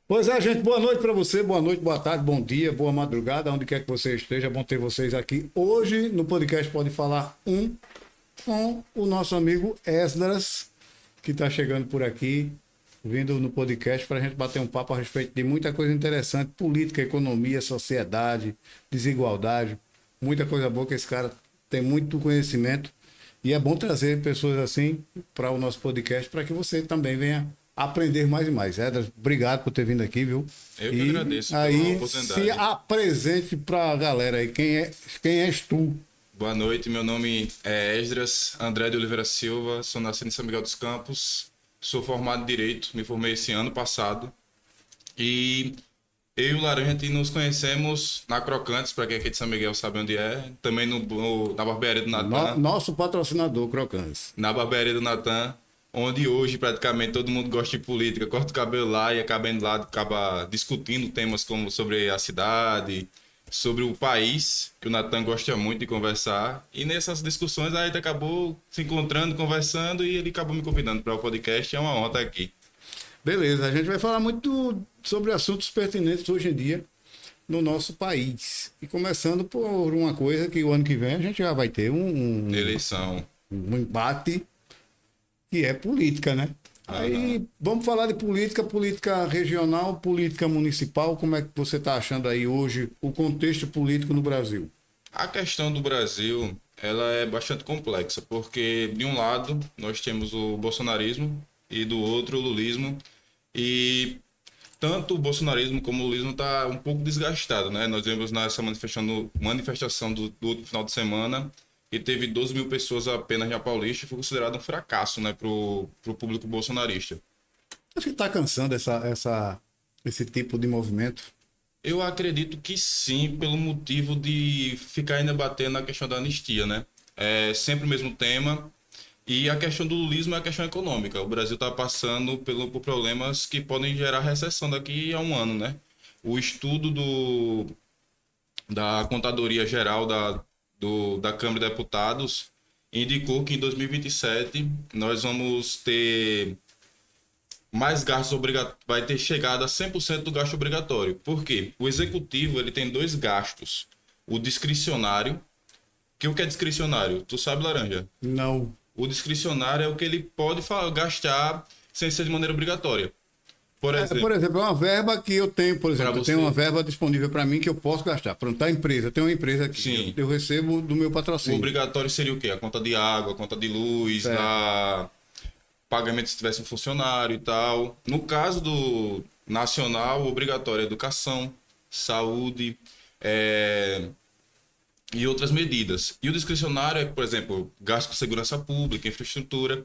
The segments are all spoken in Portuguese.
Pois é, gente, boa noite para você, boa noite, boa tarde, bom dia, boa madrugada, onde quer que você esteja, é bom ter vocês aqui. Hoje, no podcast Pode Falar com o nosso amigo Esdras, que está chegando por aqui, vindo no podcast para a gente bater um papo a respeito de muita coisa interessante, política, economia, sociedade, desigualdade, muita coisa boa que esse cara tem muito conhecimento e é bom trazer pessoas assim para o nosso podcast para que você também venha aprender mais e mais. Edras, obrigado por ter vindo aqui, viu? Eu que E agradeço pela aí, oportunidade. se apresente para a galera aí. Quem és tu? Boa noite, meu nome é Esdras André de Oliveira Silva, sou nascido em São Miguel dos Campos, sou formado em Direito, me formei esse ano passado. E eu e o Laranja a gente nos conhecemos na Crocantes, para quem é aqui de São Miguel sabe onde é, também na barbearia do Natan, Nosso patrocinador, Crocans. na barbearia do Natan, onde hoje praticamente todo mundo gosta de política, corta o cabelo lá e acaba indo lá, acaba discutindo temas como sobre a cidade, sobre o país, que o Natan gosta muito de conversar. E nessas discussões a gente acabou se encontrando, conversando e ele acabou me convidando para o podcast. É uma honra estar aqui. Beleza, a gente vai falar muito sobre assuntos pertinentes hoje em dia no nosso país. E começando por uma coisa que o ano que vem a gente já vai ter Eleição. um embate que é política, né? Aí vamos falar de política, política regional, política municipal. Como é que você está achando aí hoje o contexto político no Brasil? A questão do Brasil, ela é bastante complexa, porque de um lado nós temos o bolsonarismo e do outro o lulismo. E tanto o bolsonarismo como o lulismo está um pouco desgastado, né? Nós vimos nessa manifestação do último final de semana que teve 12 mil pessoas apenas na Paulista e foi considerado um fracasso, né, pro público bolsonarista. Acho que está cansando esse tipo de movimento. Eu acredito que sim, pelo motivo de ficar ainda batendo na questão da anistia, né? É sempre o mesmo tema. E a questão do lulismo é a questão econômica. O Brasil está passando por problemas que podem gerar recessão daqui a um ano, né? O estudo da Contadoria Geral da Câmara de Deputados indicou que em 2027 nós vamos ter mais gastos obrigatórios, vai ter chegado a 100% do gasto obrigatório. Por quê? O executivo ele tem dois gastos. O discricionário, que o que é discricionário? Tu sabe, Laranja? Não. O discricionário é o que ele pode gastar sem ser de maneira obrigatória. Por Por exemplo, exemplo, é uma verba que eu tenho, por exemplo, Pra eu tenho você. uma verba disponível para mim que eu posso gastar. Pronto, a empresa, eu tenho uma empresa aqui, Sim. eu recebo do meu O patrocínio. obrigatório seria o quê? A conta de água, a conta de luz, Certo. pagamento se tivesse um funcionário e tal. No caso do nacional, o obrigatório é educação, saúde, e outras medidas. E o discricionário é, por exemplo, gasto com segurança pública, infraestrutura.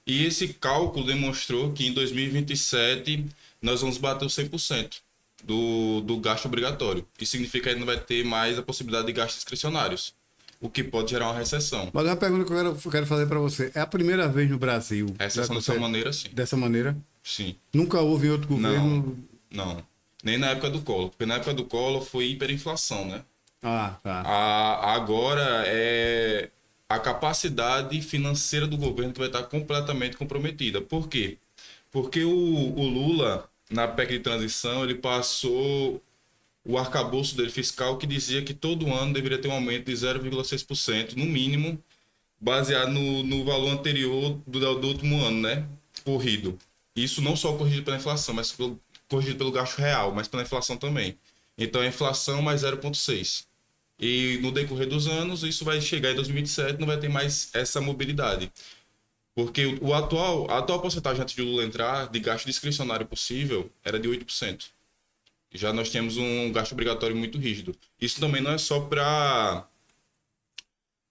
E esse cálculo demonstrou que em 2027 nós vamos bater os 100% do gasto obrigatório. Isso significa que não vai ter mais a possibilidade de gastos discricionários, o que pode gerar uma recessão. Mas uma pergunta que eu quero fazer para você. É a primeira vez no Brasil Recessão dessa maneira, sim. dessa maneira? Sim. Nunca houve em outro governo? Não. Nem na época do Collor. Porque na época do Collor foi hiperinflação, né? Ah, tá. Agora é a capacidade financeira do governo que vai estar completamente comprometida. Por quê? Porque o Lula, na PEC de transição, ele passou o arcabouço dele fiscal que dizia que todo ano deveria ter um aumento de 0,6%, no mínimo, baseado no valor anterior do último ano, né? Corrido. Isso não só corrigido pela inflação, mas corrigido pelo gasto real, mas pela inflação também. Então, a inflação mais 0,6%. E no decorrer dos anos, isso vai chegar em 2027, não vai ter mais essa mobilidade. Porque a atual porcentagem antes de Lula entrar, de gasto discricionário possível, era de 8%. Já nós temos um gasto obrigatório muito rígido. Isso também não é só para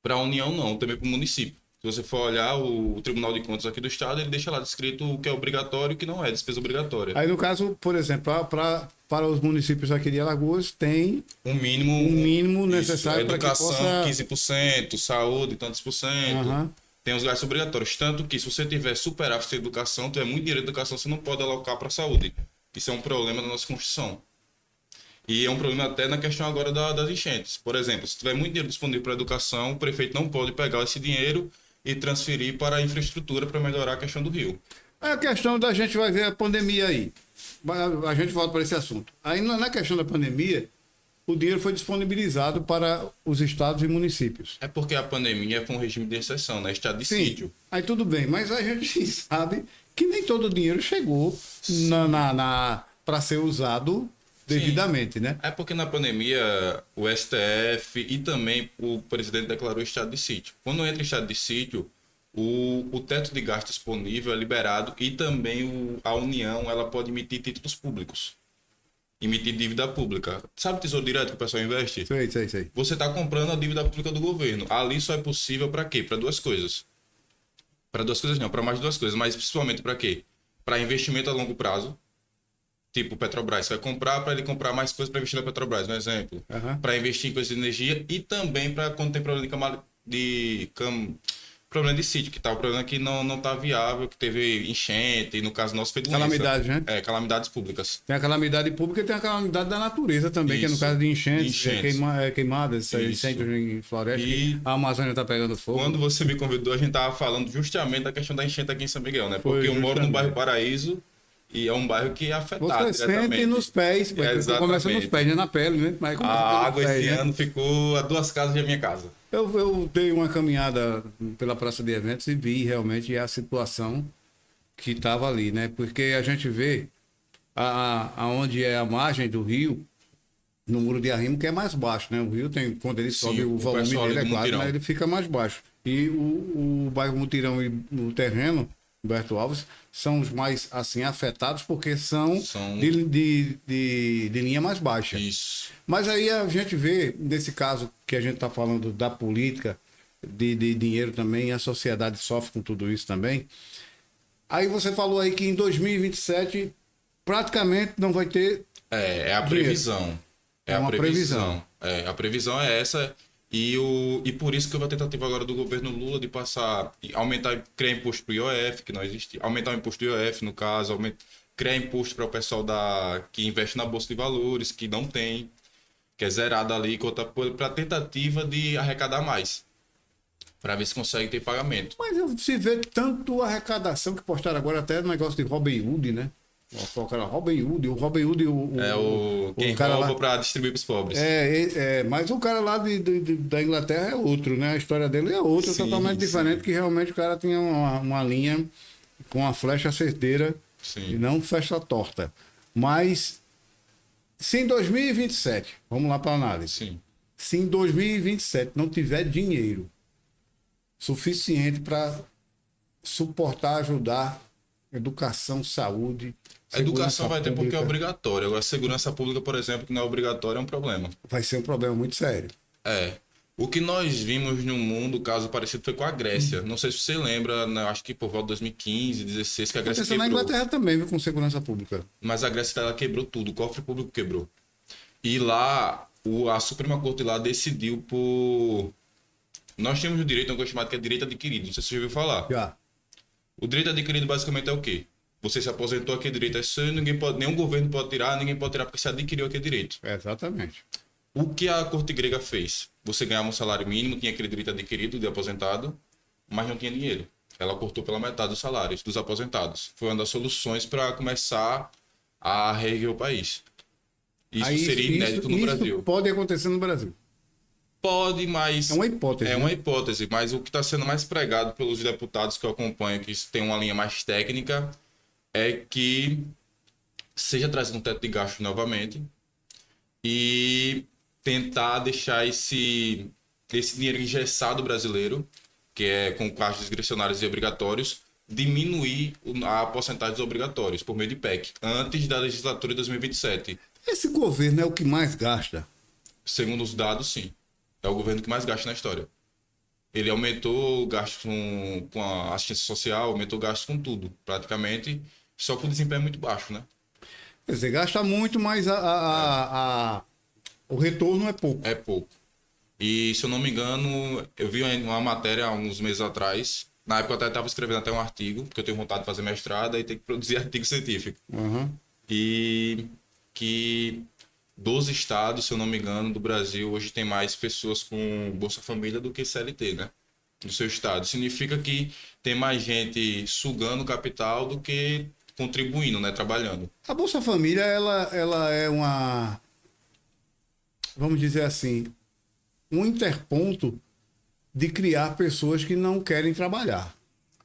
a União, não, também para o município. Se você for olhar o Tribunal de Contas aqui do Estado, ele deixa lá descrito o que é obrigatório e o que não é, despesa obrigatória. Aí, no caso, por exemplo, para os municípios aqui de Alagoas, tem Um mínimo, mínimo necessário para que educação, possa... 15%, saúde, tantos por cento. Aham. Tem os gastos obrigatórios. Tanto que se você tiver superávit de educação, tiver muito dinheiro de educação, você não pode alocar para a saúde. Isso é um problema da nossa Constituição. E é um problema até na questão agora das enchentes. Por exemplo, se tiver muito dinheiro disponível para a educação, o prefeito não pode pegar esse dinheiro e transferir para a infraestrutura para melhorar a questão do rio. É a questão da gente vai ver a pandemia aí. A gente volta para esse assunto. Aí na questão da pandemia, o dinheiro foi disponibilizado para os estados e municípios. É porque a pandemia foi um regime de exceção, né? Estado de sítio. Aí tudo bem, mas a gente sabe que nem todo o dinheiro chegou para ser usado devidamente, né? É porque na pandemia o STF e também o presidente declarou estado de sítio. Quando entra em estado de sítio, o teto de gasto disponível é liberado e também a União ela pode emitir títulos públicos, emitir dívida pública. Sabe o Tesouro Direto que o pessoal investe? Sei. Você está comprando a dívida pública do governo. Ali só é possível para quê? Para duas coisas. Para duas coisas não, para mais de duas coisas, mas principalmente para quê? Para investimento a longo prazo. Tipo, Petrobras vai comprar para ele comprar mais coisas para investir na Petrobras, um exemplo. Para investir em coisas de energia e também para quando tem problema problema de sítio, que tá o problema que não tá viável, que teve enchente, e no caso nosso foi doença. Calamidades, né? Calamidades públicas. Tem a calamidade pública e tem a calamidade da natureza também, que é no caso de enchentes. Queimadas, incêndios em floresta, que a Amazônia está pegando fogo. Quando você me convidou, a gente tava falando justamente da questão da enchente aqui em São Miguel, né? Porque eu moro no bairro Paraíso e é um bairro que é afetado. Você sente nos pés, começa nos pés, não é na pele, né? Mas a água esse ano ficou a 2 casas da minha casa. Eu dei uma caminhada pela praça de eventos e vi realmente a situação que estava ali, né? Porque a gente vê aonde é a margem do rio, no Muro de Arrimo, que é mais baixo, né? O rio tem, quando ele sobe, o volume dele é claro, mas ele fica mais baixo. E o bairro Mutirão e o terreno, Humberto Alves, são os mais assim afetados porque são de linha mais baixa. Isso. Mas aí a gente vê, nesse caso que a gente está falando da política, de dinheiro também, a sociedade sofre com tudo isso também. Aí você falou aí que em 2027 praticamente não vai ter. É a previsão. É uma previsão. A previsão é essa. E por isso que houve a tentativa agora do governo Lula de passar, aumentar, criar imposto para o IOF, que não existia, aumentar o imposto do IOF, no caso, criar imposto para o pessoal que investe na Bolsa de Valores, que não tem, que é zerado ali, para tentativa de arrecadar mais, para ver se consegue ter pagamento. Mas se vê tanto arrecadação que postaram agora até no negócio de Robin Hood, né? O cara Robin Hood, quem cara rouba lá para distribuir para os pobres. Mas o cara lá da Inglaterra é outro, né? A história dele é outra, totalmente diferente, que realmente o cara tinha uma linha com a flecha certeira e não flecha torta. Mas se em 2027, vamos lá para a análise. Sim. Se em 2027 não tiver dinheiro suficiente para suportar, ajudar educação, saúde. A educação vai ter porque é obrigatória. Agora, a segurança pública, por exemplo, que não é obrigatória, é um problema. Vai ser um problema muito sério. O que nós vimos no mundo, caso parecido, foi com a Grécia. Não sei se você lembra, né, acho que por volta de 2015, 2016, que a Grécia quebrou. Na Inglaterra também, viu, com segurança pública. Mas a Grécia ela quebrou tudo, o cofre público quebrou. E lá, a Suprema Corte lá decidiu por... Nós temos o direito, uma coisa chamada que é direito adquirido. Não sei se você já ouviu falar. Já. O direito adquirido basicamente é o quê? Você se aposentou, aquele direito é seu, nenhum governo pode tirar, ninguém pode tirar porque você adquiriu aquele direito. Exatamente. O que a corte grega fez? Você ganhava um salário mínimo, tinha aquele direito adquirido de aposentado, mas não tinha dinheiro. Ela cortou pela metade dos salários dos aposentados. Foi uma das soluções para começar a reerguer o país. Isso seria inédito no Brasil. Isso pode acontecer no Brasil. Pode, mas... É uma hipótese. É uma hipótese, mas o que está sendo mais pregado pelos deputados que eu acompanho, que tem uma linha mais técnica, é que seja trazido um teto de gasto novamente e tentar deixar esse dinheiro engessado brasileiro, que é com gastos discricionários e obrigatórios, diminuir a porcentagem dos obrigatórios por meio de PEC, antes da legislatura de 2027. Esse governo é o que mais gasta? Segundo os dados, sim. É o governo que mais gasta na história. Ele aumentou o gasto com a assistência social, aumentou o gasto com tudo, praticamente, só que o desempenho é muito baixo, né? Quer dizer, gasta muito, mas o retorno é pouco. É pouco. E, se eu não me engano, eu vi uma matéria há uns meses atrás, na época eu até estava escrevendo até um artigo, porque eu tenho vontade de fazer mestrado e tem que produzir artigo científico. E que 12 estados, se eu não me engano, do Brasil, hoje tem mais pessoas com Bolsa Família do que CLT, né? do seu estado. Significa que tem mais gente sugando capital do que contribuindo, né? Trabalhando. A Bolsa Família, ela é uma, vamos dizer assim, um interponto de criar pessoas que não querem trabalhar.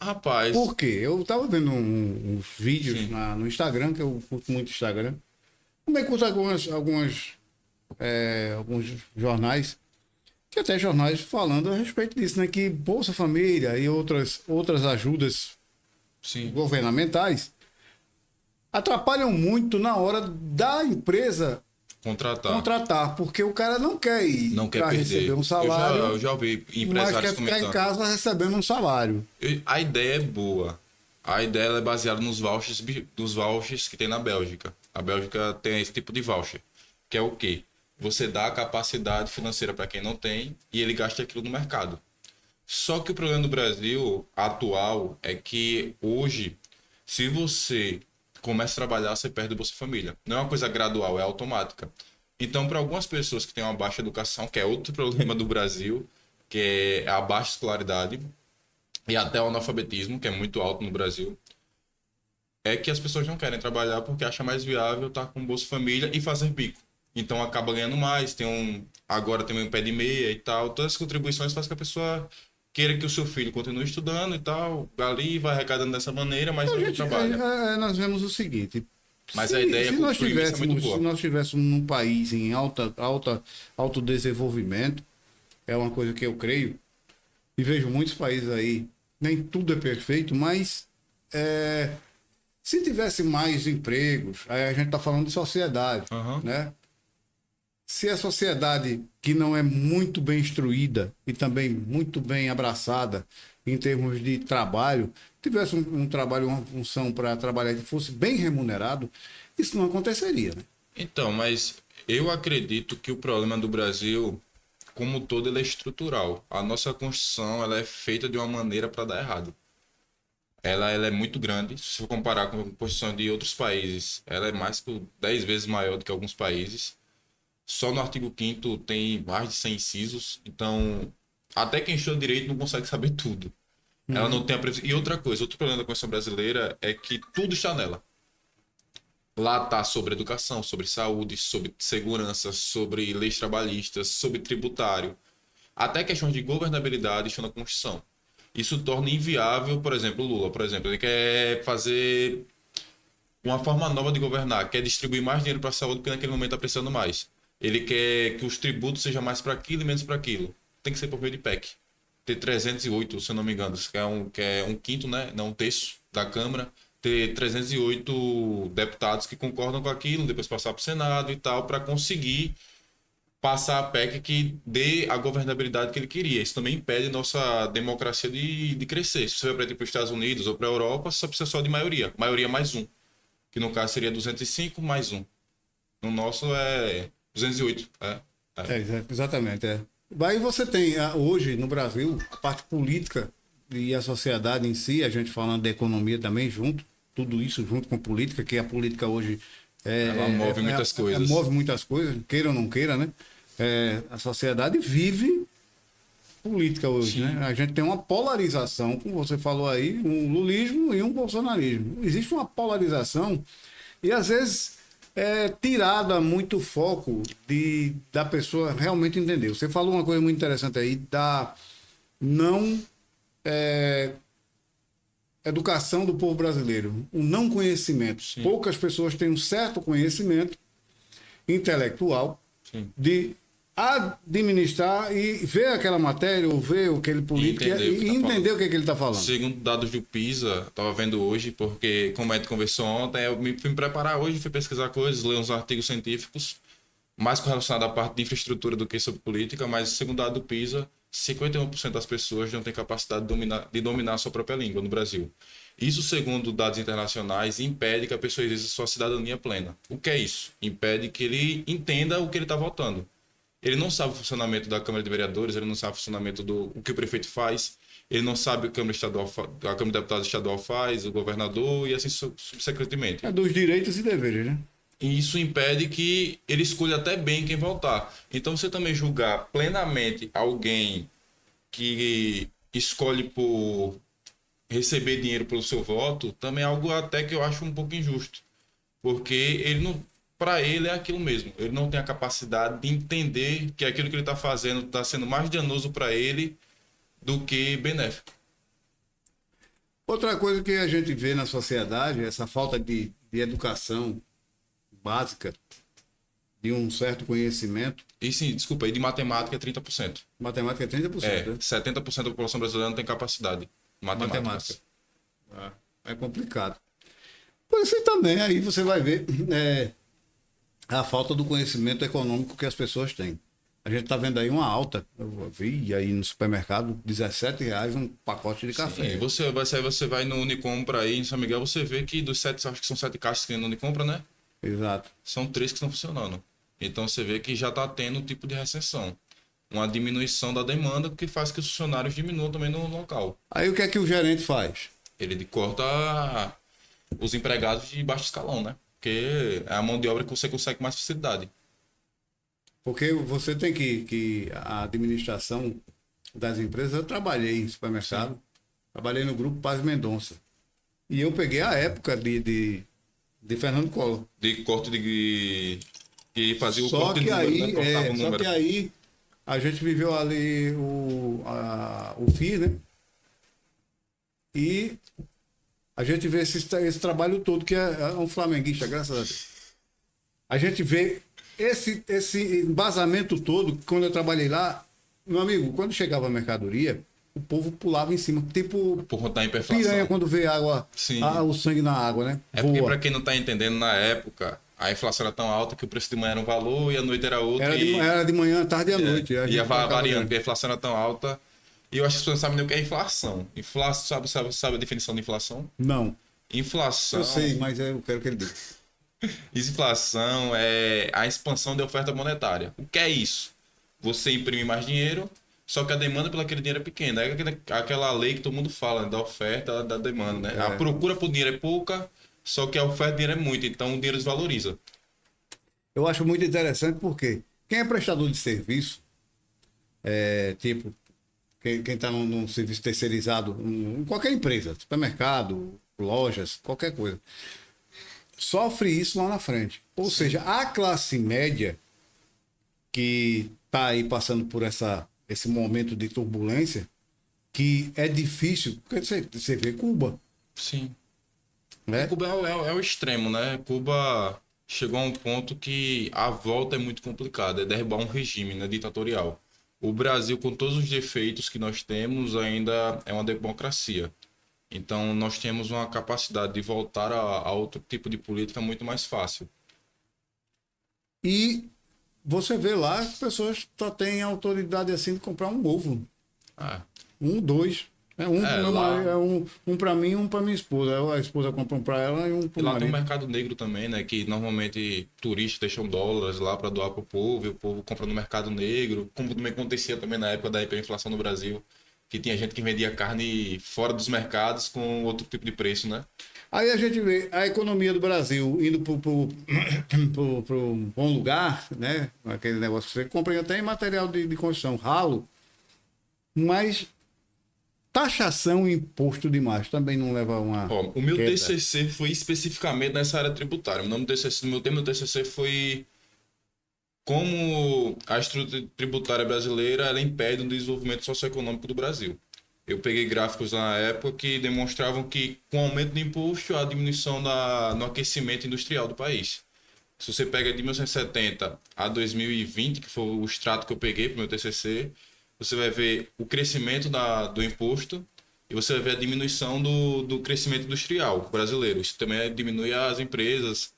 Rapaz, Por quê? Eu estava vendo uns vídeos Sim. no Instagram, que eu curto muito Instagram. Também curto alguns jornais, que até jornais falando a respeito disso, né? Que Bolsa Família e outras ajudas sim, governamentais atrapalham muito na hora da empresa contratar, porque o cara não quer ir Não quer para perder. receber um salário, Eu já ouvi mas empresários quer ficar em comentando. casa recebendo um salário. A ideia é boa. A ideia ela é baseada dos vouchers que tem na Bélgica. A Bélgica tem esse tipo de voucher, que é o quê? Você dá a capacidade financeira para quem não tem e ele gasta aquilo no mercado. Só que o problema do Brasil atual é que hoje, se você começa a trabalhar, você perde o Bolsa Família. Não é uma coisa gradual, é automática. Então, para algumas pessoas que têm uma baixa educação, que é outro problema do Brasil, que é a baixa escolaridade, e até o analfabetismo, que é muito alto no Brasil, é que as pessoas não querem trabalhar porque acham mais viável estar com Bolsa Família e fazer bico. Então acaba ganhando mais, agora tem um pé de meia e tal. Todas as contribuições fazem que a pessoa queira que o seu filho continue estudando e tal, ali vai arrecadando dessa maneira, mas Então, não gente, trabalha. nós vemos o seguinte. Mas a ideia Se com nós premissa é muito tivéssemos, se boa. nós tivéssemos num país em alto desenvolvimento, é uma coisa que eu creio, e vejo muitos países aí, nem tudo é perfeito, mas se tivesse mais empregos, aí a gente está falando de sociedade, Aham. né? Se a sociedade que não é muito bem instruída e também muito bem abraçada em termos de trabalho, tivesse um trabalho, uma função para trabalhar que fosse bem remunerado, isso não aconteceria, né? Então, mas eu acredito que o problema do Brasil, como um todo, ele é estrutural. A nossa Constituição, ela é feita de uma maneira para dar errado. Ela é muito grande. Se for comparar com a Constituição de outros países, ela é mais que 10 vezes maior do que alguns países. Só no artigo 5º tem mais de 100 incisos. Então, até quem estuda direito não consegue saber tudo. Ela não tem a previsão. E outra coisa, outro problema da Constituição brasileira é que tudo está nela. Lá está sobre educação, sobre saúde, sobre segurança, sobre leis trabalhistas, sobre tributário. Até questões de governabilidade estão na Constituição. Isso torna inviável, por exemplo, o Lula, por exemplo, ele quer fazer uma forma nova de governar, quer distribuir mais dinheiro para a saúde porque naquele momento está precisando mais. Ele quer que os tributos sejam mais para aquilo e menos para aquilo. Tem que ser por meio de PEC. Ter 308, se eu não me engano, que é um quinto, né? Não um terço da Câmara. Ter 308 deputados que concordam com aquilo, depois passar para o Senado e tal, para conseguir passar a PEC que dê a governabilidade que ele queria. Isso também impede nossa democracia de crescer. Se você vai para os Estados Unidos ou para a Europa, só precisa só de maioria. Maioria mais um. Que no caso seria 205 mais um. No nosso é 208. Exatamente. Aí você tem, hoje no Brasil, a parte política e a sociedade em si, a gente falando da economia também junto, tudo isso junto com política, que a política hoje Ela move muitas coisas. move muitas coisas, queira ou não queira, né? A sociedade vive política hoje, né? A gente tem uma polarização, como você falou aí, um lulismo e um bolsonarismo. Existe uma polarização e às vezes tirada muito foco da pessoa realmente entender. Você falou uma coisa muito interessante aí da não educação do povo brasileiro, o não conhecimento. Sim. Poucas pessoas têm um certo conhecimento intelectual Sim. de administrar e ver aquela matéria ou ver aquele político e entender o que ele está falando. Segundo dados do PISA, estava vendo hoje, porque como a gente conversou ontem, eu fui me preparar hoje, fui pesquisar coisas, ler uns artigos científicos, mais relacionados à parte de infraestrutura do que sobre política, mas segundo dado do PISA, 51% das pessoas não têm capacidade de dominar a sua própria língua no Brasil. Isso, segundo dados internacionais, impede que a pessoa exerça sua cidadania plena. O que é isso? Impede que ele entenda o que ele está votando. Ele não sabe o funcionamento da Câmara de Vereadores, ele não sabe o funcionamento o que o prefeito faz, ele não sabe o que a Câmara de Deputados estadual faz, o governador e assim subsequentemente. É dos direitos e deveres, né? E isso impede que ele escolha até bem quem votar. Então, você também julgar plenamente alguém que escolhe por receber dinheiro pelo seu voto, também é algo até que eu acho um pouco injusto. Porque ele não, para ele é aquilo mesmo. Ele não tem a capacidade de entender que aquilo que ele está fazendo está sendo mais danoso para ele do que benéfico. Outra coisa que a gente vê na sociedade é essa falta de educação básica, de um certo conhecimento. E sim, desculpa, e de matemática é 30%. Matemática é 30%, né? 70% da população brasileira não tem capacidade matemática. Matemática. É complicado. Por isso também, aí você vai ver a falta do conhecimento econômico que as pessoas têm. A gente está vendo aí uma alta. Eu vi aí no supermercado, R$17 um pacote de café. Sim, você vai no Unicompra aí em São Miguel, você vê que dos 7, acho que são 7 caixas que tem no Unicompra, né? Exato. São 3 que estão funcionando. Então você vê que já está tendo um tipo de recessão. Uma diminuição da demanda que faz que os funcionários diminuam também no local. Aí o que é que o gerente faz? Ele corta os empregados de baixo escalão, né? Porque é a mão de obra que você consegue com mais facilidade. Porque você tem que a administração das empresas, eu trabalhei em supermercado, trabalhei no grupo Paz Mendonça. E eu peguei a época de Fernando Collor. De corte de... que fazia o Só corte que de número, aí, né? Cortava o só número. que aí a gente viveu ali o FII, né? E a gente vê esse trabalho todo, que é um flamenguista, graças a Deus. A gente vê esse embasamento todo, quando eu trabalhei lá, meu amigo, quando chegava a mercadoria, o povo pulava em cima, tipo Por conta da hiperinflação. piranha quando vê água, Sim. o sangue na água, né? É porque, para quem não está entendendo, na época, a inflação era tão alta que o preço de manhã era um valor e a noite era outro. Era de manhã, tarde e à noite. Ia variando, porque a inflação era tão alta. E eu acho que as pessoas não sabem nem o que é inflação. Inflação, sabe a definição de inflação? Não. Inflação. Eu sei, mas eu quero que ele diga. Inflação é a expansão da oferta monetária. O que é isso? Você imprime mais dinheiro, só que a demanda pelo aquele dinheiro é pequena. É aquela lei que todo mundo fala, né? Da oferta, da demanda, né? A procura por dinheiro é pouca, só que a oferta de dinheiro é muita, então o dinheiro desvaloriza. Eu acho muito interessante porque quem é prestador de serviço, tipo, quem está num serviço terceirizado, em qualquer empresa, supermercado, lojas, qualquer coisa, sofre isso lá na frente. Ou seja, a classe média que está aí passando por esse momento de turbulência, que é difícil, porque você vê Cuba. Sim. Né? Cuba é o extremo, né? Cuba chegou a um ponto que a volta é muito complicada, é derrubar um regime, né, ditatorial. O Brasil, com todos os defeitos que nós temos, ainda é uma democracia. Então, nós temos uma capacidade de voltar a outro tipo de política muito mais fácil. E você vê lá, as pessoas só têm autoridade assim de comprar um ovo. Um, dois. Um para mim e um para minha esposa. A esposa compra um para ela e um para o marido. Lá tem o mercado negro também, né? Que normalmente turistas deixam dólares lá para doar para o povo, e o povo compra no mercado negro. Como também acontecia também na época da hiperinflação no Brasil, que tinha gente que vendia carne fora dos mercados com outro tipo de preço, né? Aí a gente vê a economia do Brasil indo para um bom lugar, né? Aquele negócio que você compra até em material de construção, ralo, mas taxação e imposto demais também não leva a uma... O meu TCC foi especificamente nessa área tributária. O nome do TCC, meu tema do TCC foi como a estrutura tributária brasileira ela impede o desenvolvimento socioeconômico do Brasil. Eu peguei gráficos na época que demonstravam que com o aumento do imposto, a diminuição no aquecimento industrial do país. Se você pega de 1970 a 2020, que foi o extrato que eu peguei para o meu TCC, você vai ver o crescimento do imposto e você vai ver a diminuição do crescimento industrial brasileiro. Isso também diminui as empresas,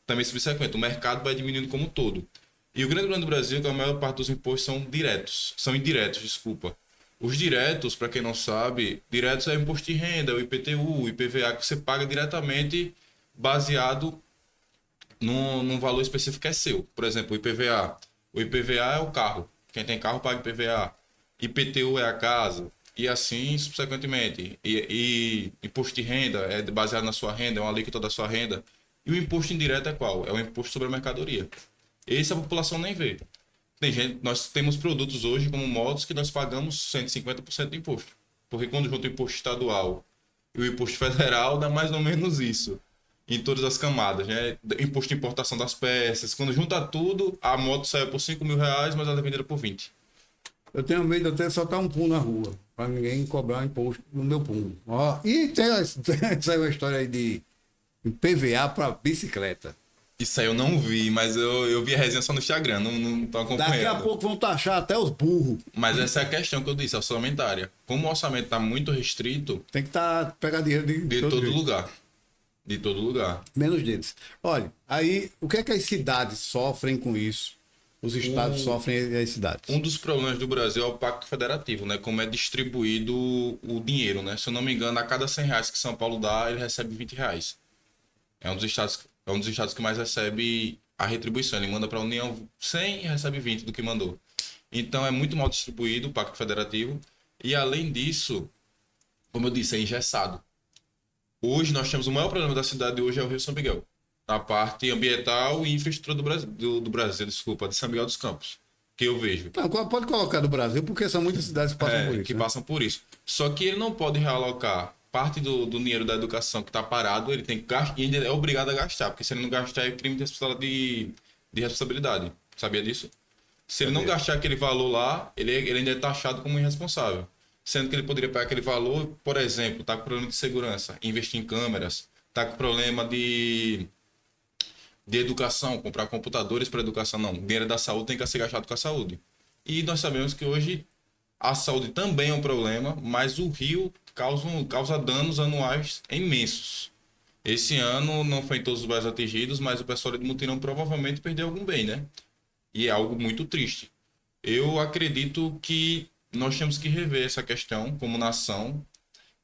também subsequente. O mercado vai diminuindo como um todo. E o grande problema do Brasil é que a maior parte dos impostos são indiretos, desculpa. Os diretos, para quem não sabe, diretos é o imposto de renda, o IPTU, o IPVA, que você paga diretamente baseado num valor específico que é seu. Por exemplo, o IPVA. O IPVA é o carro. Quem tem carro paga IPVA. IPTU é a casa. E assim subsequentemente. E imposto de renda é baseado na sua renda, é uma alíquota da sua renda. E o imposto indireto é qual? É o imposto sobre a mercadoria. Esse a população nem vê. Nós temos produtos hoje como motos que nós pagamos 150% de imposto. Porque quando junta o imposto estadual e o imposto federal, dá mais ou menos isso. Em todas as camadas, né? Imposto de importação das peças. Quando junta tudo, a moto saiu por 5 mil reais, mas ela é vendida por 20. Eu tenho medo de até soltar um pum na rua, para ninguém cobrar imposto no meu pum. Ó, e saiu uma história aí de PVA para bicicleta. Isso aí eu não vi, mas eu vi a resenha só no Instagram, não tô acompanhando. Daqui a pouco vão taxar até os burros. Mas essa é a questão que eu disse, orçamentária. Como o orçamento está muito restrito, Tem que pegar dinheiro de todo jeito. lugar. De todo lugar. Menos deles. Olha, aí, o que é que as cidades sofrem com isso? Os estados sofrem e as cidades. Um dos problemas do Brasil é o Pacto Federativo, né? Como é distribuído o dinheiro, né? Se eu não me engano, a cada 100 reais que São Paulo dá, ele recebe 20 reais. É um dos estados que mais recebe a retribuição. Ele manda para a União 100 e recebe 20 do que mandou. Então é muito mal distribuído o Pacto Federativo. E além disso, como eu disse, é engessado. Hoje nós temos o maior problema da cidade hoje é o Rio São Miguel. Na parte ambiental e infraestrutura do Brasil, desculpa, de São Miguel dos Campos. Que eu vejo. Não, pode colocar do Brasil, porque são muitas cidades que passam por isso. Que né? passam por isso. Só que ele não pode realocar parte do dinheiro da educação que está parado, ele tem que gastar, e ainda é obrigado a gastar, porque se ele não gastar é crime de responsabilidade. Sabia disso? Se ele não gastar aquele valor lá, ele ainda é taxado como irresponsável. Sendo que ele poderia pegar aquele valor, por exemplo, tá com problema de segurança, investir em câmeras, tá com problema de educação, comprar computadores para educação, não. O dinheiro da saúde tem que ser gastado com a saúde. E nós sabemos que hoje a saúde também é um problema, mas o Rio causa danos anuais imensos. Esse ano não foi em todos os bairros atingidos, mas o pessoal de Mutirão provavelmente perdeu algum bem, né? E é algo muito triste. Eu acredito que nós temos que rever essa questão como nação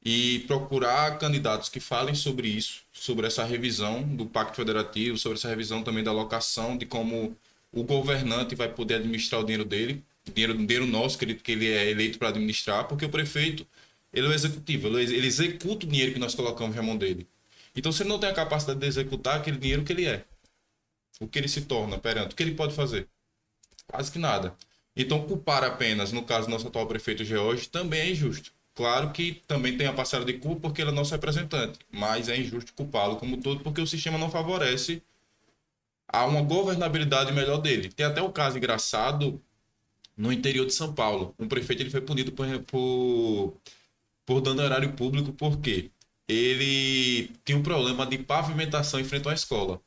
e procurar candidatos que falem sobre isso, sobre essa revisão do Pacto Federativo, sobre essa revisão também da alocação, de como o governante vai poder administrar o dinheiro dele, dinheiro nosso, que ele é eleito para administrar, porque o prefeito, ele é o executivo, ele executa o dinheiro que nós colocamos na mão dele. Então, se ele não tem a capacidade de executar aquele dinheiro, que ele é? O que ele se torna perante? O que ele pode fazer? Quase que nada. Então, culpar apenas, no caso do nosso atual prefeito George, também é injusto. Claro que também tem a parcela de culpa porque ele é nosso representante, mas é injusto culpá-lo como todo porque o sistema não favorece a uma governabilidade melhor dele. Tem até um caso engraçado no interior de São Paulo. Um prefeito ele foi punido por dano ao erário público porque ele tinha um problema de pavimentação em frente à escola.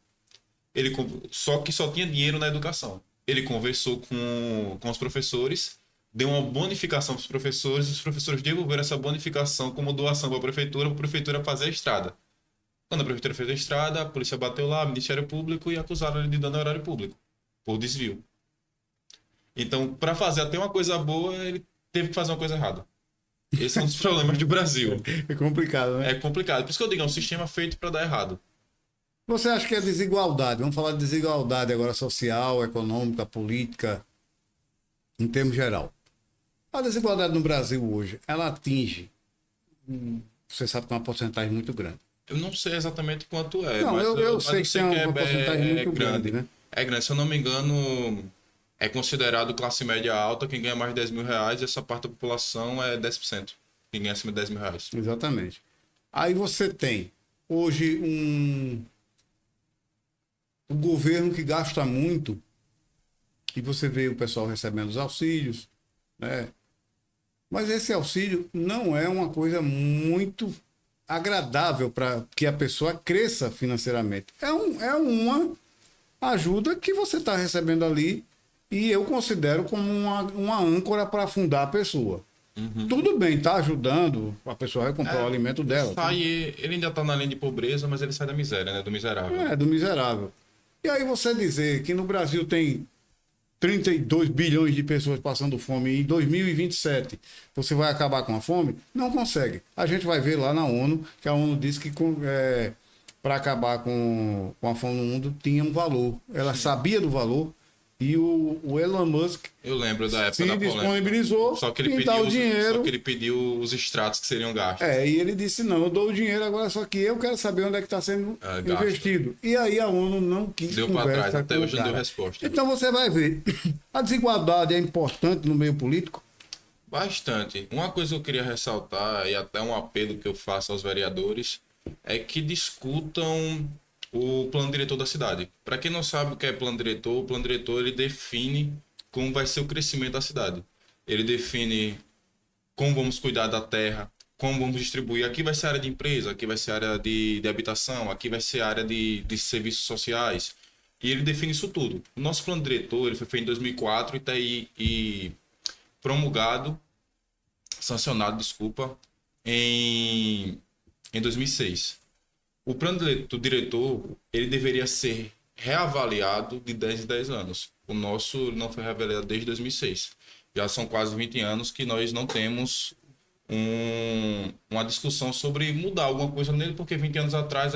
Só que só tinha dinheiro na educação. Ele conversou com os professores, deu uma bonificação para os professores devolveram essa bonificação como doação para a prefeitura fazer a estrada. Quando a prefeitura fez a estrada, a polícia bateu lá, o Ministério Público, e acusaram ele de dano ao erário público, por desvio. Então, para fazer até uma coisa boa, ele teve que fazer uma coisa errada. Esse é um dos problemas do Brasil. É complicado, né? É complicado. Por isso que eu digo, é um sistema feito para dar errado. Você acha que é desigualdade? Vamos falar de desigualdade agora social, econômica, política, em termos geral. A desigualdade no Brasil hoje, ela atinge, você sabe que é uma porcentagem muito grande. Eu não sei exatamente quanto é. Não, mas eu sei que tem uma porcentagem muito grande, né? É grande. Se eu não me engano, é considerado classe média alta quem ganha mais de 10 mil reais e essa parte da população é 10%. Quem ganha acima de 10 mil reais. Exatamente. Aí você tem hoje um governo que gasta muito e você vê o pessoal recebendo os auxílios, né? Mas esse auxílio não é uma coisa muito agradável para que a pessoa cresça financeiramente. É uma ajuda que você está recebendo ali e eu considero como uma âncora para afundar a pessoa. Uhum. Tudo bem, está ajudando, a pessoa vai comprar o alimento dela. Ele ainda está na linha de pobreza, mas ele sai da miséria, né? Do miserável. É, do miserável. E aí você dizer que no Brasil tem 32 bilhões de pessoas passando fome e em 2027 você vai acabar com a fome? Não consegue. A gente vai ver lá na ONU, que a ONU disse que para acabar com a fome no mundo tinha um valor. Ela sabia do valor e o Elon Musk eu lembro da época se da polêmica. Disponibilizou Só que ele pediu o dinheiro. Só que ele pediu os extratos que seriam gastos. E ele disse, não, eu dou o dinheiro agora, só que eu quero saber onde é que está sendo investido. E aí a ONU não quis deu para trás, até hoje não deu resposta. Então você vai ver, a desigualdade é importante no meio político? Bastante. Uma coisa que eu queria ressaltar, e até um apelo que eu faço aos vereadores, é que discutam o plano diretor da cidade. Para quem não sabe o que é plano diretor, o plano diretor ele define como vai ser o crescimento da cidade. Ele define como vamos cuidar da terra, como vamos distribuir. Aqui vai ser área de empresa, aqui vai ser área de habitação, aqui vai ser área de serviços sociais. E ele define isso tudo. O nosso plano diretor ele foi feito em 2004 e está aí promulgado, sancionado, desculpa, em, em 2006. O plano do diretor, ele deveria ser reavaliado de 10 em 10 anos. O nosso não foi reavaliado desde 2006. Já são quase 20 anos que nós não temos uma discussão sobre mudar alguma coisa nele, porque 20 anos atrás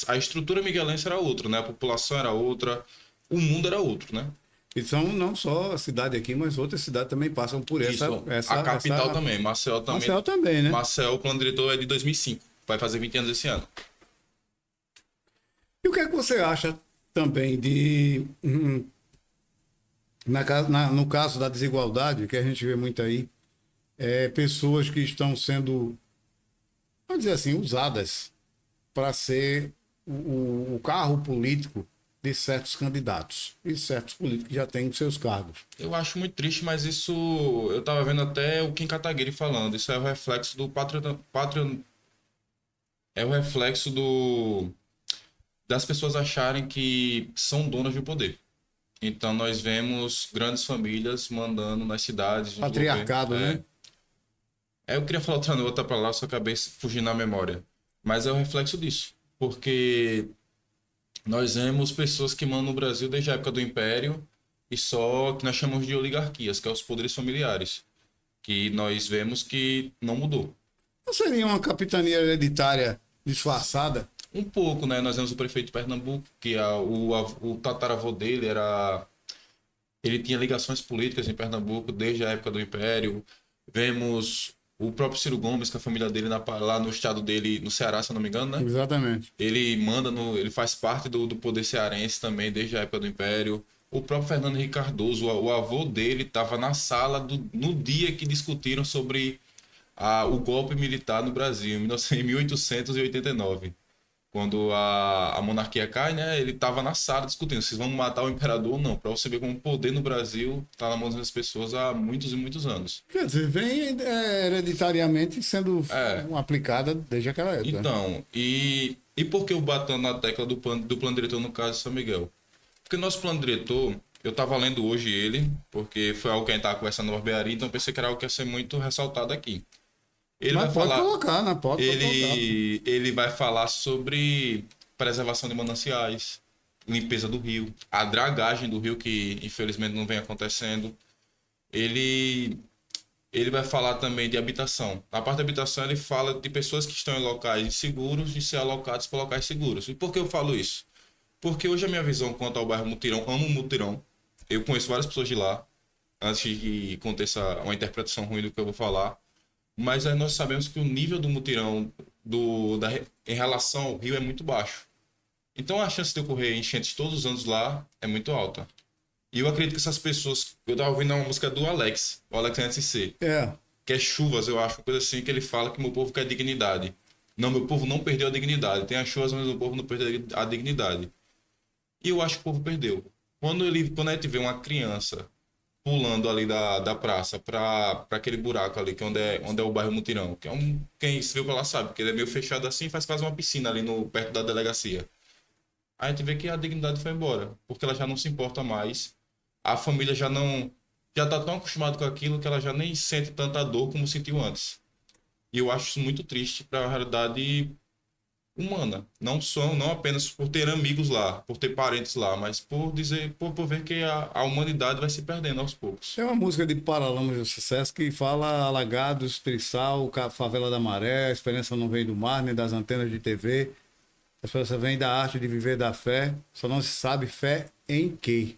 a estrutura miguelense era outra, né? A população era outra, o mundo era outro, né? E são não só a cidade aqui, mas outras cidades também passam por Isso, a capital também, Maceió também. Maceió também, né? Maceió, o plano diretor é de 2005, vai fazer 20 anos esse ano. E o que é que você acha também de no caso da desigualdade, que a gente vê muito aí, pessoas que estão sendo, vamos dizer assim, usadas para ser o carro político de certos candidatos e certos políticos que já têm seus cargos. Eu acho muito triste, mas isso eu tava vendo até o Kim Kataguiri falando. Isso é o reflexo do é o reflexo das pessoas acharem que são donas de poder. Então nós vemos grandes famílias mandando nas cidades, nos Patriarcado, governos. né? Eu queria falar outra para lá, só acabei fugindo na memória. Mas é o reflexo disso, porque nós vemos pessoas que mandam no Brasil desde a época do Império e só que nós chamamos de oligarquias, que é os poderes familiares, que nós vemos que não mudou. Não seria uma capitania hereditária disfarçada? Um pouco, né? Nós vemos o prefeito de Pernambuco, que o tataravô dele era... Ele tinha ligações políticas em Pernambuco desde a época do Império. Vemos o próprio Ciro Gomes, com a família dele lá no estado dele, no Ceará, se eu não me engano, né? Exatamente. Ele manda ele faz parte do poder cearense também desde a época do Império. O próprio Fernando Henrique Cardoso, o avô dele, estava na sala no dia que discutiram sobre o golpe militar no Brasil, em 1889. Quando a monarquia cai, né? Ele estava na sala discutindo se vão matar o imperador ou não, para você ver como o poder no Brasil está na mão das pessoas há muitos e muitos anos. Quer dizer, vem hereditariamente sendo É. aplicada desde aquela época. Então, e por que eu batendo na tecla do plano diretor no caso de São Miguel? Porque nosso plano diretor, eu estava lendo hoje ele, porque foi algo que a gente estava conversando na barbearia, então pensei que era algo que ia ser muito ressaltado aqui. Ele Mas vai pode falar, colocar, né? Pode colocar. ele vai falar sobre preservação de mananciais, limpeza do rio, a dragagem do rio que infelizmente não vem acontecendo. Ele ele vai falar também de habitação. Na parte da habitação, ele fala de pessoas que estão em locais inseguros de ser alocados para locais seguros. E por que eu falo isso? Porque hoje a minha visão quanto ao bairro Mutirão, amo o Mutirão. Eu conheço várias pessoas de lá, antes de aconteça uma interpretação ruim do que eu vou falar. Mas aí nós sabemos que o nível do Mutirão em relação ao rio é muito baixo. Então a chance de ocorrer enchentes todos os anos lá é muito alta. E eu acredito que essas pessoas. Eu tava ouvindo uma música do Alex, o Alex NSC, É. que é Chuvas, eu acho, uma coisa assim, que ele fala que meu povo quer dignidade. Não, meu povo não perdeu a dignidade. Tem as chuvas, mas o povo não perdeu a dignidade. E eu acho que o povo perdeu. Quando a gente vê uma criança pulando ali da praça para aquele buraco ali, que é onde é o bairro Mutirão, que é quem se viu pra lá sabe, que ele é meio fechado assim, faz quase uma piscina ali perto da delegacia. A gente vê que a dignidade foi embora, porque ela já não se importa mais. A família já tá tão acostumada com aquilo que ela já nem sente tanta dor como sentiu antes. E eu acho isso muito triste para a realidade humana, não apenas por ter amigos lá, por ter parentes lá, mas por ver que a humanidade vai se perdendo aos poucos. Tem uma música de Paralamas do Sucesso que fala alagados, Trissal, Favela da Maré, a esperança não vem do mar, nem das antenas de TV. A esperança vem da arte de viver da fé, só não se sabe fé em quê.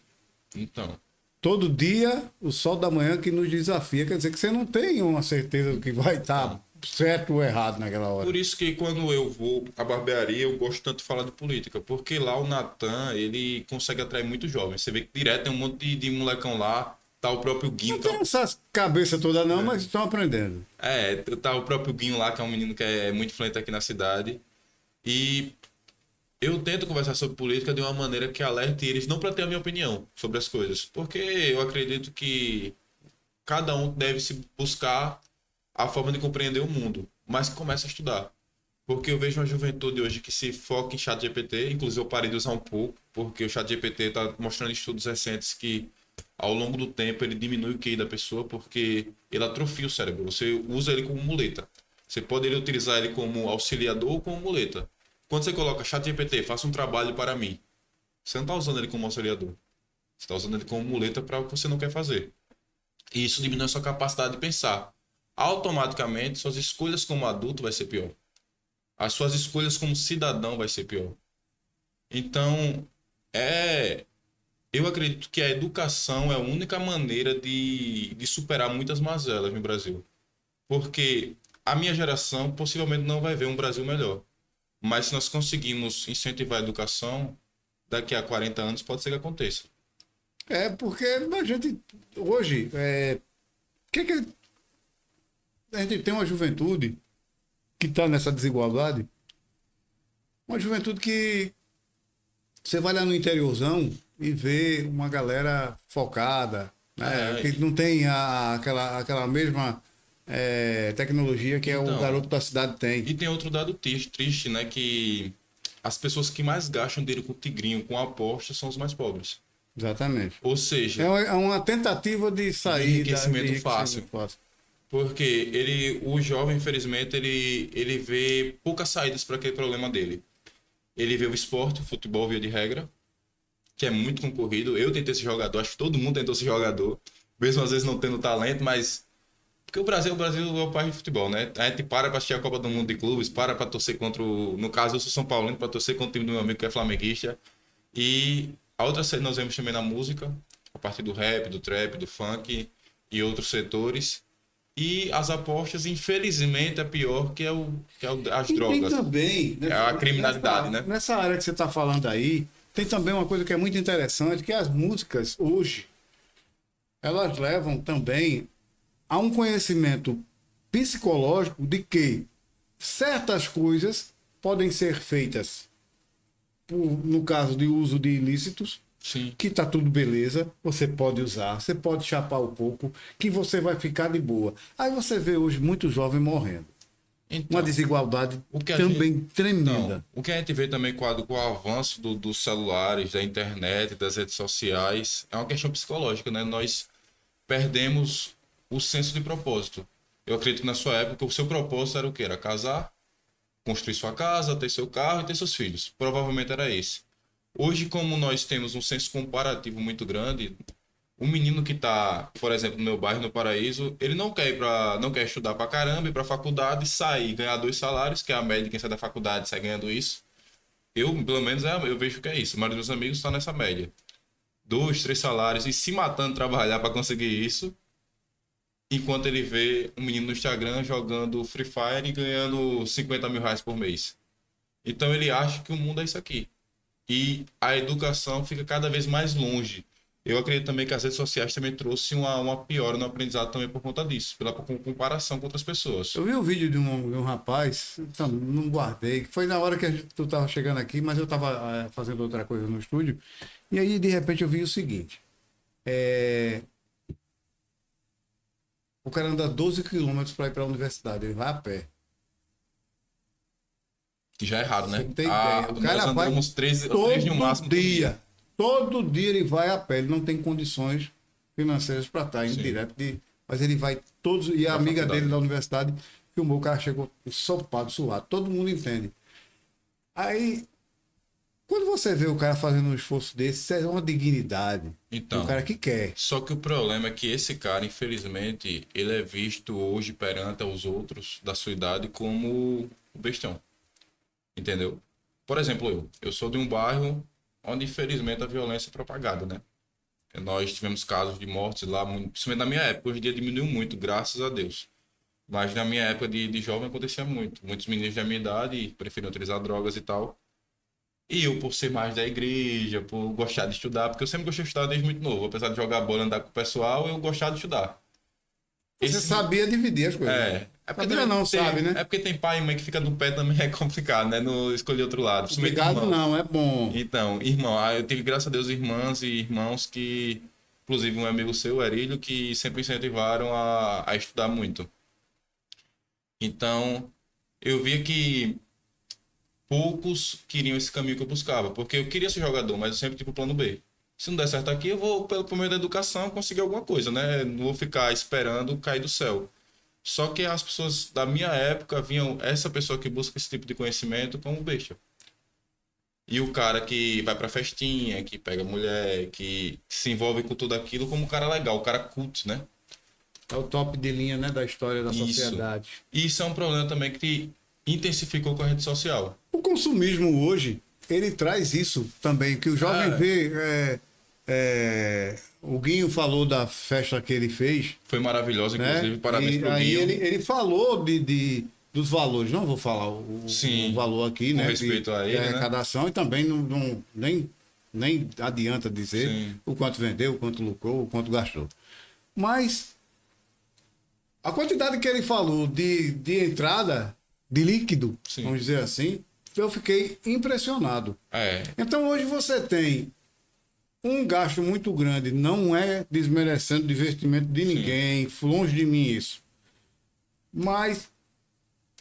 Então, Todo dia, o sol da manhã que nos desafia, quer dizer que você não tem uma certeza do que vai estar certo ou errado naquela hora. por isso que quando eu vou à barbearia, eu gosto tanto de falar de política, porque lá o Natan, ele consegue atrair muitos jovens. Você vê que direto tem um monte de molecão lá Tá o próprio Guinho. Não tem essas cabeças todas não, mas estão aprendendo. Tá o próprio Guinho lá, que é um menino que é muito influente aqui na cidade. E eu tento conversar sobre política de uma maneira que alerte eles, não para ter a minha opinião sobre as coisas, porque eu acredito que cada um deve se buscar a forma de compreender o mundo, mas que comece a estudar. Porque eu vejo uma juventude hoje que se foca em chat GPT, inclusive eu parei de usar um pouco, porque o chat GPT está mostrando estudos recentes que ao longo do tempo ele diminui o QI da pessoa porque ele atrofia o cérebro. Você usa ele como muleta. Você poderia utilizar ele como auxiliador ou como muleta. Quando você coloca chat GPT, faça um trabalho para mim. Você não está usando ele como auxiliador. Você está usando ele como muleta para o que você não quer fazer. E isso diminui a sua capacidade de pensar. Automaticamente, suas escolhas como adulto vai ser pior. As suas escolhas como cidadão vai ser pior. Então, eu acredito que a educação é a única maneira de superar muitas mazelas no Brasil. Porque a minha geração possivelmente não vai ver um Brasil melhor. Mas se nós conseguimos incentivar a educação, daqui a 40 anos pode ser que aconteça. Porque a gente, hoje, que a gente tem uma juventude que está nessa desigualdade, uma juventude que você vai lá no interiorzão e vê uma galera focada, né? Que não tem aquela mesma tecnologia que Então, o garoto da cidade tem. E tem outro dado triste, né? Que as pessoas que mais gastam dinheiro com tigrinho, com aposta, são os mais pobres. Exatamente. Ou seja, É uma tentativa de sair de enriquecimento fácil. fácil. Porque o jovem, infelizmente, ele vê poucas saídas para aquele problema dele. Ele vê o esporte, o futebol, via de regra, que é muito concorrido. Eu tentei ser jogador, acho que todo mundo tentou ser jogador, mesmo às vezes não tendo talento, mas porque o Brasil é o país de futebol, né? A gente para assistir a Copa do Mundo de Clubes, para torcer contra no caso, eu sou São Paulino, para torcer contra o time do meu amigo que é flamenguista. E a outra série nós vemos também na música, a partir do rap, do trap, do funk e outros setores. E as apostas, infelizmente, é pior que as E drogas. tem também, É a criminalidade, né? Nessa área que você está falando aí, tem também uma coisa que é muito interessante, que as músicas hoje, elas levam também a um conhecimento psicológico de que certas coisas podem ser feitas, no caso de uso de ilícitos, Sim. que tá tudo beleza, você pode usar, você pode chapar um pouco, que você vai ficar de boa. Aí você vê hoje muitos jovens morrendo. Então, Uma desigualdade também tremenda. Então, o que a gente vê também com o avanço dos celulares, da internet, das redes sociais, é uma questão psicológica, né? Nós perdemos o senso de propósito. Eu acredito que na sua época o seu propósito era o quê? Era casar, construir sua casa, ter seu carro e ter seus filhos. Provavelmente era esse. Hoje, como nós temos um senso comparativo muito grande, um menino que está, por exemplo, no meu bairro, no Paraíso, ele não quer estudar pra caramba, ir pra faculdade, sair, ganhar 2 salários, que é a média de quem sai da faculdade sai ganhando isso. Eu, pelo menos, eu vejo que é isso. Mas meus amigos estão nessa média. 2, 3 salários e se matando trabalhar para conseguir isso, enquanto ele vê um menino no Instagram jogando Free Fire e ganhando 50 mil reais por mês. Então ele acha que o mundo é isso aqui. E a educação fica cada vez mais longe. Eu acredito também que as redes sociais também trouxe uma piora no aprendizado também por conta disso, pela comparação com outras pessoas. Eu vi um vídeo de um rapaz, então, não guardei, que foi na hora que tu estava chegando aqui, mas eu estava fazendo outra coisa no estúdio, e aí de repente eu vi o seguinte, o cara anda 12 quilômetros para ir para a universidade, ele vai a pé. Que já é raro, né? Você tem ideia. O cara nós vai andamos 3 no máximo. Todo dia ele vai a pé, ele não tem condições financeiras para estar indo direto, mas ele vai todos. E a amiga dele da universidade filmou, o cara chegou ensopado, suado, todo mundo entende. Aí, quando você vê o cara fazendo um esforço desse, isso é uma dignidade. Então, o cara que quer. Só que o problema é que esse cara, infelizmente, ele é visto hoje perante os outros da sua idade como o bestão. Entendeu? Por exemplo, eu sou de um bairro onde, infelizmente, a violência é propagada, né? Nós tivemos casos de mortes lá, principalmente na minha época. Hoje em dia diminuiu muito, graças a Deus. Mas na minha época de jovem acontecia muito. Muitos meninos da minha idade preferiam utilizar drogas e tal. E eu, por ser mais da igreja, por gostar de estudar, porque eu sempre gostei de estudar desde muito novo. Apesar de jogar bola e andar com o pessoal, eu gostava de estudar. Você sabia dividir as coisas. É porque Sabia não, tem, sabe, né? é porque tem pai e mãe que fica do pé também é complicado, né? Não escolher outro lado. Principalmente Obrigado, irmãos. não, é bom. Então, irmão, eu tive, graças a Deus, irmãs e irmãos que, inclusive um amigo seu, o Erílio, que sempre incentivaram a estudar muito. Então, eu via que poucos queriam esse caminho que eu buscava, porque eu queria ser jogador, mas eu sempre tive o plano B. Se não der certo aqui, eu vou, pelo meio da educação, conseguir alguma coisa, né? Não vou ficar esperando cair do céu. Só que as pessoas da minha época viam essa pessoa que busca esse tipo de conhecimento como besta. E o cara que vai pra festinha, que pega mulher, que se envolve com tudo aquilo como um cara legal, o cara cult, né? É o top de linha, né, da história da Isso. sociedade. E isso é um problema também que intensificou com a rede social. O consumismo hoje, ele traz isso também, que o jovem vê. O Guinho falou da festa que ele fez, Foi maravilhoso, né? inclusive, parabéns pro Aí Guinho. ele falou dos valores. Não vou falar Sim, o valor aqui, com né? respeito a ele, de né? arrecadação e também nem adianta dizer Sim. o quanto vendeu, o quanto lucrou, o quanto gastou. Mas a quantidade que ele falou de entrada de líquido, Sim. vamos dizer assim, eu fiquei impressionado. É, Então hoje você tem um gasto muito grande, não é desmerecendo o investimento de ninguém, longe de mim isso. Mas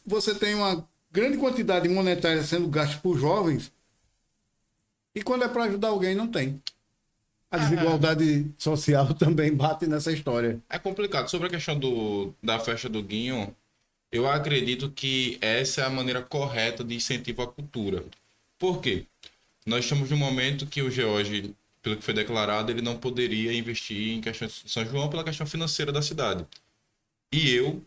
você tem uma grande quantidade monetária sendo gasta por jovens e quando é para ajudar alguém, não tem. A desigualdade social também bate nessa história. é complicado. Sobre a questão da festa do Guinho, eu acredito que essa é a maneira correta de incentivo à cultura. Por quê? Nós estamos num momento que o George, pelo que foi declarado, ele não poderia investir em questões de São João pela questão financeira da cidade. E eu,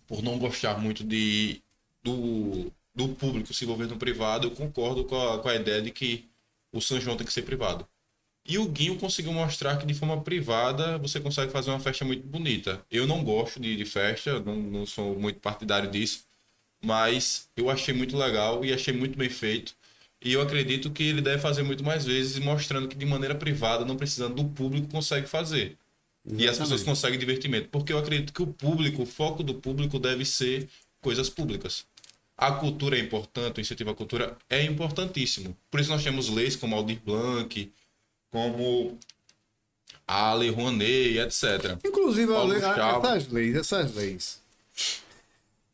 por não gostar muito do público se envolver no privado, eu concordo com a ideia de que o São João tem que ser privado. E o Guinho conseguiu mostrar que de forma privada você consegue fazer uma festa muito bonita. Eu não gosto de festa, não sou muito partidário disso, mas eu achei muito legal e achei muito bem feito. E eu acredito que ele deve fazer muito mais vezes, mostrando que de maneira privada, não precisando do público, consegue fazer. E as pessoas conseguem divertimento. Porque eu acredito que o público, o foco do público deve ser coisas públicas. A cultura é importante, o incentivo à cultura é importantíssimo. Por isso nós temos leis como Aldir Blanc, como a Lei Rouanet, etc. Inclusive, Paulo Gustavo. essas leis.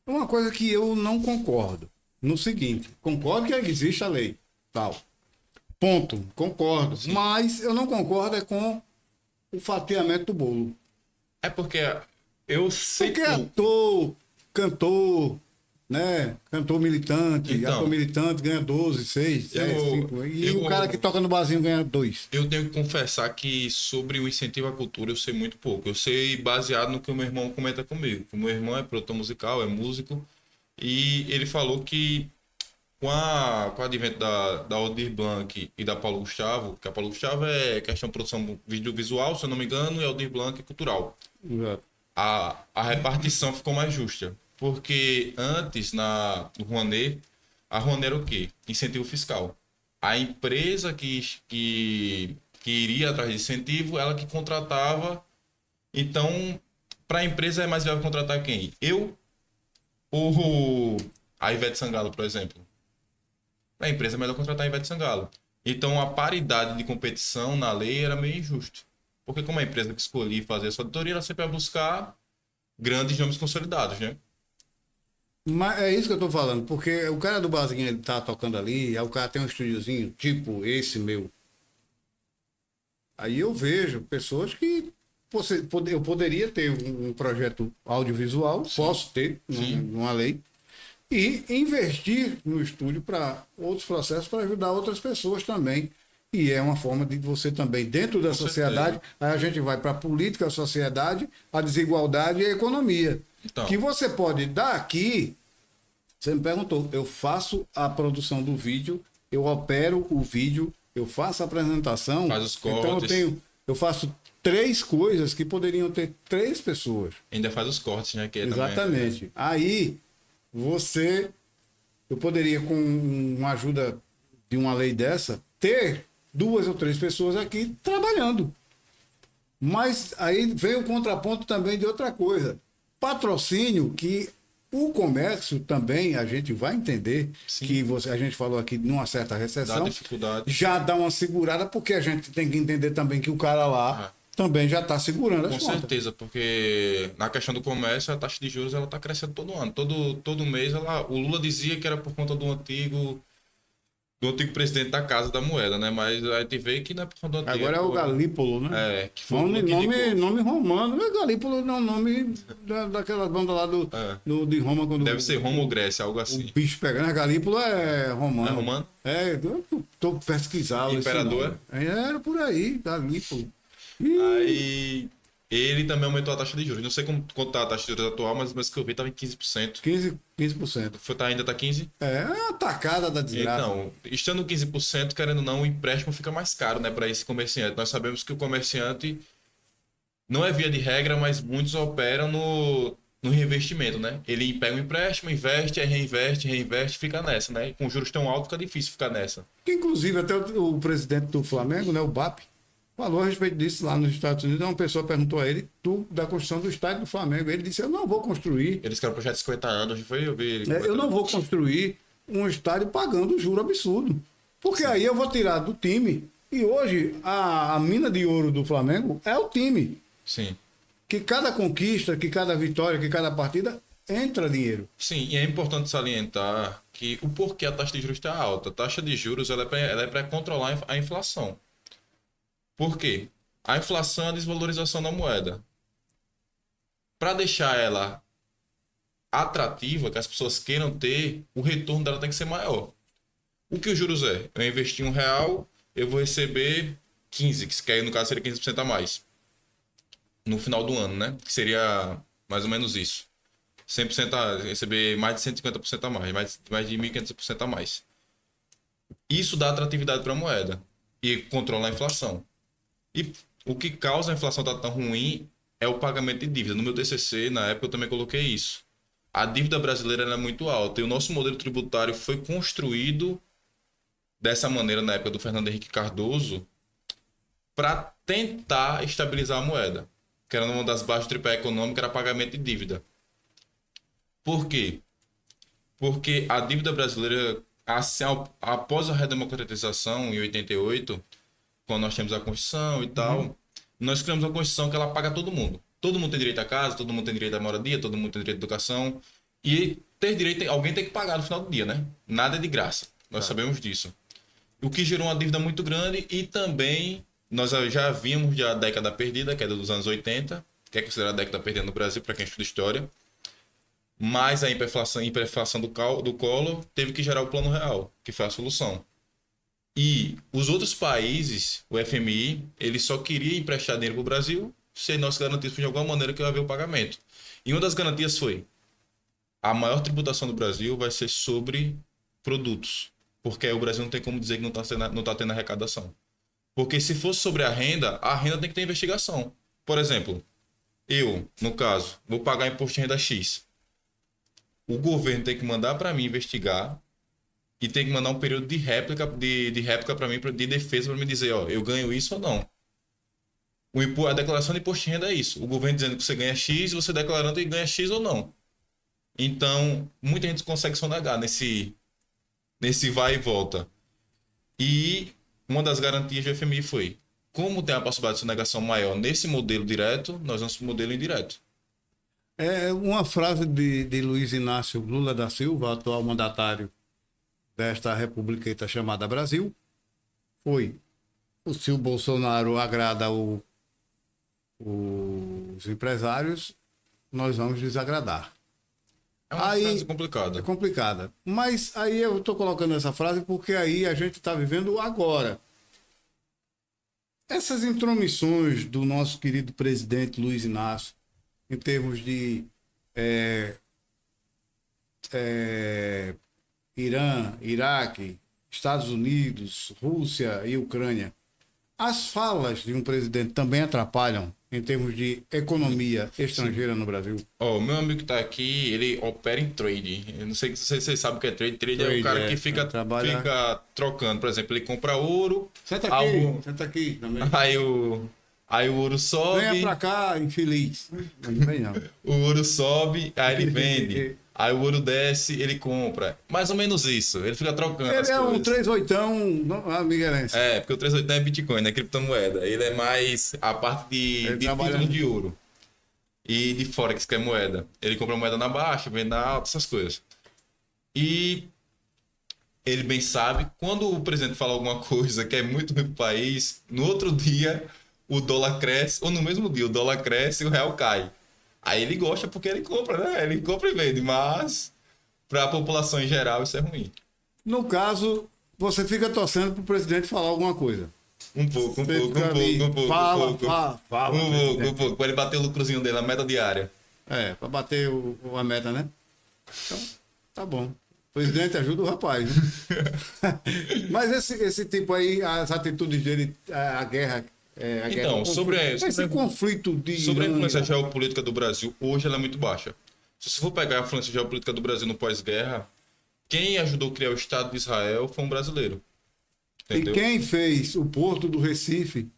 É uma coisa que eu não concordo. No seguinte, concordo que existe a lei, tal. Ponto, concordo. Sim. Mas eu não concordo é com o fatiamento do bolo. É porque eu sei Porque ator, cantor, né? Cantor militante, Então, ator militante ganha 12, 6, 10, 5. E o cara que toca no barzinho ganha 2. Eu tenho que confessar que sobre o incentivo à cultura eu sei muito pouco. Eu sei baseado no que o meu irmão comenta comigo. O meu irmão é produtor musical, é músico, e ele falou que com o advento da Aldir Blanc e da Paulo Gustavo, que a Paulo Gustavo é questão de produção visual, se eu não me engano, e a Aldir Blanc é cultural. Exato. A repartição ficou mais justa. Porque antes, no Rouanet, a Rouanet era o quê? Incentivo fiscal. A empresa que iria atrás de incentivo, ela que contratava. Então, para a empresa é mais viável contratar quem? Eu ou a Ivete Sangalo, por exemplo? Para a empresa é melhor contratar a Ivete Sangalo. Então, a paridade de competição na lei era meio injusto. Porque como a empresa que escolhia fazer a sua auditoria, ela sempre ia buscar grandes nomes consolidados, né? Mas é isso que eu tô falando, porque o cara do barzinho, ele tá tocando ali, aí o cara tem um estúdiozinho, tipo esse meu. Aí eu vejo pessoas que eu poderia ter um projeto audiovisual, posso ter, numa lei, e investir no estúdio para outros processos, para ajudar outras pessoas também. E é uma forma de você também, dentro da Com sociedade, aí a gente vai para a política, a sociedade, a desigualdade e a economia. Então. Que você pode dar aqui, você me perguntou, eu faço a produção do vídeo, eu opero o vídeo, eu faço a apresentação. Faz os então cortes. eu faço 3 coisas que poderiam ter 3 pessoas. Ainda faz os cortes, né? Que é Exatamente. Também, Aí, eu poderia, com uma ajuda de uma lei dessa, ter 2 ou 3 pessoas aqui trabalhando. Mas aí vem o contraponto também de outra coisa. Patrocínio que o comércio também, a gente vai entender Sim. que a gente falou aqui numa certa recessão, Dá dificuldade. já dá uma segurada, porque a gente tem que entender também que o cara lá também já está segurando as Com contas. certeza, porque na questão do comércio, a taxa de juros ela está crescendo todo ano. Todo mês, o Lula dizia que era por conta do antigo presidente da Casa da Moeda, né? Mas a gente vê que não é por conta do antigo. Agora é o Galípolo, né? É, que foi o Lula que Nome romano. Mas Galípolo não é o nome daquela banda lá de Roma. Quando deve ser Roma ou Grécia, algo assim. O bicho pegando. Galípolo é romano. É romano? É, eu tô pesquisando. Imperador? Era por aí, Galípolo. Aí ele também aumentou a taxa de juros. Não sei quanto tá a taxa de juros atual, mas que eu vi estava em 15%. 15%. Ainda tá 15%? É uma tacada da desgraça. Então, estando 15%, querendo ou não, o empréstimo fica mais caro, né, para esse comerciante. Nós sabemos que o comerciante não é via de regra, mas muitos operam no reinvestimento, né? Ele pega um empréstimo, investe, aí reinveste, fica nessa, né? E com juros tão altos, fica difícil ficar nessa. Que, inclusive, até o presidente do Flamengo, né, o BAP, falou a respeito disso lá nos Estados Unidos. Uma pessoa perguntou a ele da construção do estádio do Flamengo. Ele disse: eu não vou construir. Eles querem um projeto de 50 anos, eu vi. Eu não vou construir um estádio pagando juro absurdo. Porque aí eu vou tirar do time. E hoje a mina de ouro do Flamengo é o time. Sim. Que cada conquista, que cada vitória, que cada partida entra dinheiro. Sim, e é importante salientar que o porquê a taxa de juros está alta. A taxa de juros ela é para controlar a inflação. Por quê? A inflação é a desvalorização da moeda. Para deixar ela atrativa, que as pessoas queiram ter, o retorno dela tem que ser maior. O que os juros é? Eu investi R$1, eu vou receber 15, que aí no caso seria 15% a mais. No final do ano, né? Que seria mais ou menos isso. 100% receber mais de 150% a mais de 1.500% a mais. Isso dá atratividade para a moeda e controla a inflação. E o que causa a inflação estar tão ruim é o pagamento de dívida. No meu TCC, na época, eu também coloquei isso. A dívida brasileira é muito alta e o nosso modelo tributário foi construído dessa maneira na época do Fernando Henrique Cardoso para tentar estabilizar a moeda, que era uma das bases do tripé econômico, era pagamento de dívida. Por quê? Porque a dívida brasileira, assim, após a redemocratização em 88, quando nós temos a Constituição e tal, nós criamos uma Constituição que ela paga todo mundo. Todo mundo tem direito à casa, todo mundo tem direito à moradia, todo mundo tem direito à educação. E ter direito, alguém tem que pagar no final do dia, né? Nada é de graça. Nós sabemos disso. O que gerou uma dívida muito grande e também nós já vimos a década perdida, que é dos anos 80, que é considerada a década perdida no Brasil, para quem estuda história. Mas a hiperinflação do Collor teve que gerar o Plano Real, que foi a solução. E os outros países, o FMI, ele só queria emprestar dinheiro para o Brasil se nós garantíssemos de alguma maneira que ia haver o pagamento. E uma das garantias foi: a maior tributação do Brasil vai ser sobre produtos. Porque aí o Brasil não tem como dizer que não está tendo arrecadação. Porque se fosse sobre a renda tem que ter investigação. Por exemplo, eu, no caso, vou pagar imposto de renda X. O governo tem que mandar para mim investigar e tem que mandar um período de réplica para mim, de defesa, para me dizer, ó, eu ganho isso ou não. A declaração de imposto de renda é isso. O governo dizendo que você ganha X e você declarando que ganha X ou não. Então, muita gente consegue sonegar nesse vai e volta. E uma das garantias do FMI foi: como tem a possibilidade de sonegação maior nesse modelo direto, nós vamos para o modelo indireto. É uma frase de Luiz Inácio Lula da Silva, atual mandatário desta república chamada Brasil, foi: se o Bolsonaro agrada os empresários, nós vamos desagradar. É uma frase complicada. É complicada. Mas aí eu estou colocando essa frase porque aí a gente está vivendo agora. Essas intromissões do nosso querido presidente Luiz Inácio, em termos de Irã, Iraque, Estados Unidos, Rússia e Ucrânia, As falas de um presidente também atrapalham em termos de economia estrangeira no Brasil? Ó, o meu amigo que tá aqui, ele opera em trade. Eu não sei se vocês sabem o que é trade. Trade é o cara que fica trocando. Por exemplo, ele compra ouro. Senta aqui também. Aí o ouro sobe. Venha pra cá, infeliz. Não vem não. O ouro sobe, aí ele vende. Aí o ouro desce, ele compra. Mais ou menos isso. Ele fica trocando as Ele é coisas. um 38ão miguelense. É, porque o 38 não é Bitcoin, não é criptomoeda. Ele é mais a parte de título de ouro. E de Forex, que é moeda. Ele compra moeda na baixa, vende na alta, essas coisas. E ele bem sabe, quando o presidente fala alguma coisa que é muito ruim pro país, no outro dia o dólar cresce, ou no mesmo dia o dólar cresce e o real cai. Aí ele gosta porque ele compra, né? Ele compra e vende, mas para a população em geral isso é ruim. No caso, você fica torcendo pro presidente falar alguma coisa. Um pouco. Fala. Um pouco. Para ele bater o lucrozinho dele, a meta diária. É, para bater a meta, né? Então, tá bom. O presidente ajuda o rapaz, né? Mas esse tipo aí, as atitudes dele, a guerra. Então, esse conflito de. Sobre a influência geopolítica do Brasil, hoje ela é muito baixa. Se você for pegar a influência geopolítica do Brasil no pós-guerra, quem ajudou a criar o Estado de Israel foi um brasileiro. Entendeu? E quem fez o Porto do Recife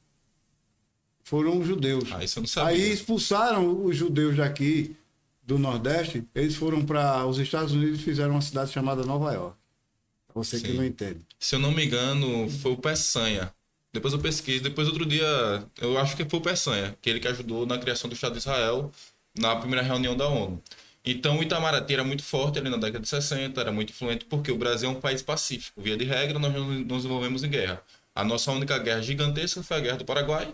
foram os judeus. Isso eu não sabia. Aí expulsaram os judeus daqui do Nordeste, eles foram para os Estados Unidos e fizeram uma cidade chamada Nova York. Você que não entende. Se eu não me engano, foi o Peçanha. Depois eu pesquiso, depois outro dia, eu acho que foi o Peçanha, que ele que ajudou na criação do Estado de Israel na primeira reunião da ONU. Então o Itamaraty era muito forte ali na década de 60, era muito influente, porque o Brasil é um país pacífico. Via de regra, nós não nos envolvemos em guerra. A nossa única guerra gigantesca foi a Guerra do Paraguai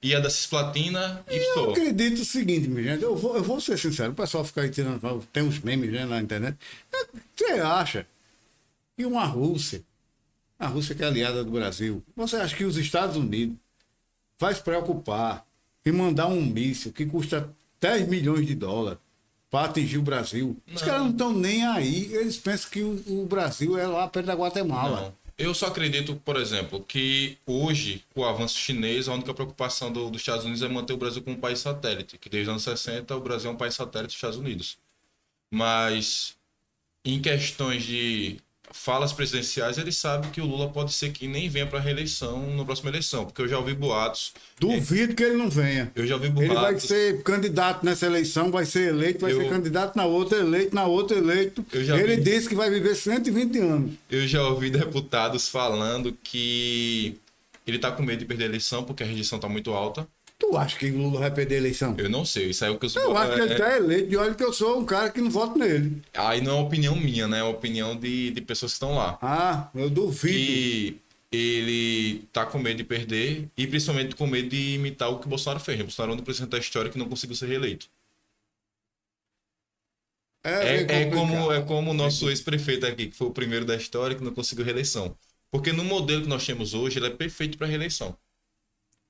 e a da Cisplatina e só. Eu acredito o seguinte, minha gente, eu vou ser sincero, o pessoal fica aí tirando, tem uns memes, né, na internet. Você acha que a Rússia que é aliada do Brasil, você acha que os Estados Unidos vai se preocupar em mandar um míssil que custa 10 milhões de dólares para atingir o Brasil? Os caras não estão nem aí, eles pensam que o Brasil é lá perto da Guatemala. Não. Eu só acredito, por exemplo, que hoje, com o avanço chinês, a única preocupação dos Estados Unidos é manter o Brasil como um país satélite, que desde os anos 60 o Brasil é um país satélite dos Estados Unidos. Mas em questões de falas presidenciais, ele sabe que o Lula pode ser que nem venha para a reeleição na próxima eleição, porque eu já ouvi boatos. Duvido que ele não venha. Eu já ouvi boatos. Ele vai ser candidato nessa eleição, vai ser eleito, vai ser candidato na outra, eleito. Ele disse que vai viver 120 anos. Eu já ouvi deputados falando que ele está com medo de perder a eleição porque a rejeição está muito alta. Tu acha que o Lula vai perder a eleição? Eu não sei, isso aí é o que eu acho que ele está eleito, e olha que eu sou um cara que não voto nele. Aí não é uma opinião minha, né? É uma opinião de pessoas que estão lá. Eu duvido. E ele tá com medo de perder e principalmente com medo de imitar o que o Bolsonaro fez. O Bolsonaro é um presidente da história que não conseguiu ser reeleito. É como o nosso ex-prefeito aqui, que foi o primeiro da história que não conseguiu reeleição. Porque no modelo que nós temos hoje, ele é perfeito para reeleição.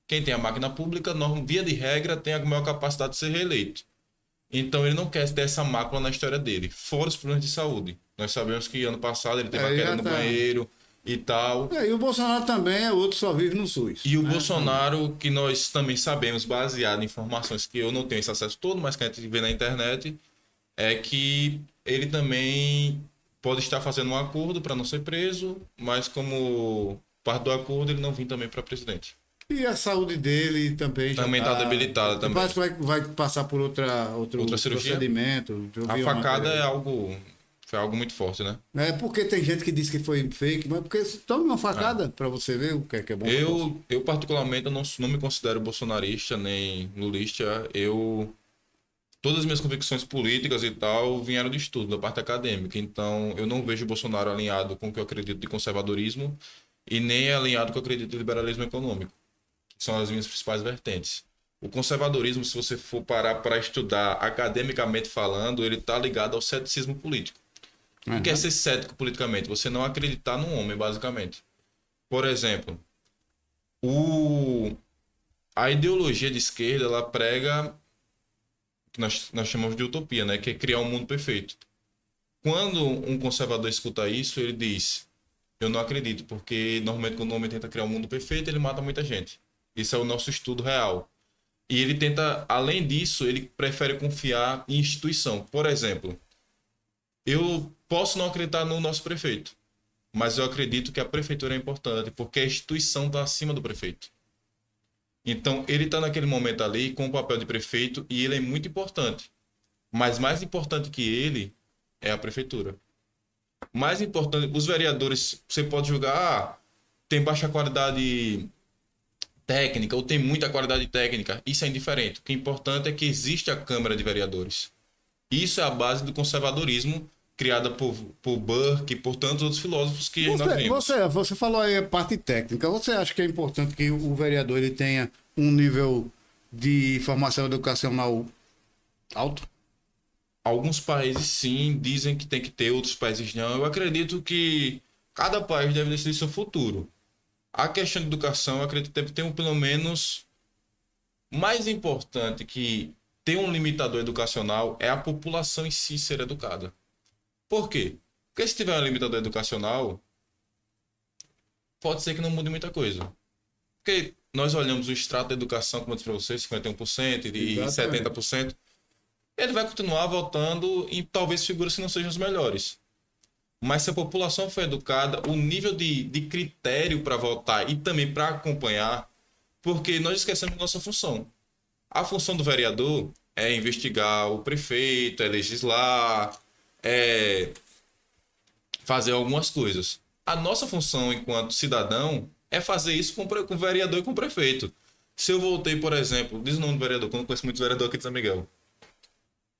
Quem tem a máquina pública, via de regra, tem a maior capacidade de ser reeleito. Então ele não quer ter essa mácula na história dele. Fora os problemas de saúde. Nós sabemos que ano passado ele teve uma queda no banheiro e tal. E o Bolsonaro também é outro, só vive no SUS. E o Bolsonaro, que nós também sabemos, baseado em informações que eu não tenho esse acesso todo, mas que a gente vê na internet, é que ele também pode estar fazendo um acordo para não ser preso, mas como parte do acordo ele não vir também para presidente. E a saúde dele também já está debilitada também. Parece que vai passar por outro cirurgia? Procedimento. A facada foi algo muito forte, né? Porque tem gente que diz que foi fake, mas porque toma uma facada para você ver o que é bom. Eu particularmente, não me considero bolsonarista nem lulista. Todas as minhas convicções políticas e tal vieram de estudo, da parte acadêmica. Então, eu não vejo o Bolsonaro alinhado com o que eu acredito de conservadorismo e nem alinhado com o que eu acredito de liberalismo econômico. São as minhas principais vertentes. O conservadorismo, se você for parar para estudar academicamente falando, ele está ligado ao ceticismo político. O que é ser cético politicamente? Você não acreditar num homem, basicamente. Por exemplo, a ideologia de esquerda, ela prega o que nós chamamos de utopia, né? Que é criar um mundo perfeito. Quando um conservador escuta isso, ele diz: Eu não acredito, porque normalmente quando o homem tenta criar um mundo perfeito, ele mata muita gente. Isso é o nosso estudo real. E ele tenta, além disso, ele prefere confiar em instituição. Por exemplo, eu posso não acreditar no nosso prefeito, mas eu acredito que a prefeitura é importante, porque a instituição está acima do prefeito. Então, ele está naquele momento ali com o papel de prefeito e ele é muito importante. Mas mais importante que ele é a prefeitura. Mais importante, os vereadores, você pode julgar, tem baixa qualidade técnica ou tem muita qualidade técnica. Isso é indiferente. O que é importante é que existe a Câmara de Vereadores. Isso é a base do conservadorismo criada por Burke e por tantos outros filósofos que nós vimos. Você falou aí a parte técnica. Você acha que é importante que o vereador ele tenha um nível de formação educacional alto? Alguns países sim dizem que tem que ter, outros países não. Eu acredito que cada país deve decidir seu futuro. A questão de educação, eu acredito que deve ter um, pelo menos, mais importante que ter um limitador educacional é a população em si ser educada. Por quê? Porque se tiver um limitador educacional, pode ser que não mude muita coisa. Porque nós olhamos o extrato da educação, como eu disse para vocês, 51% e Exatamente. 70%. Ele vai continuar votando em talvez figuras que não sejam as melhores. Mas se a população for educada, o nível de critério para votar e também para acompanhar, porque nós esquecemos nossa função. A função do vereador é investigar o prefeito, é legislar, é fazer algumas coisas. A nossa função enquanto cidadão é fazer isso com o vereador e com o prefeito. Se eu voltei, por exemplo, diz o nome do vereador, que eu não conheço muito vereador aqui de São Miguel.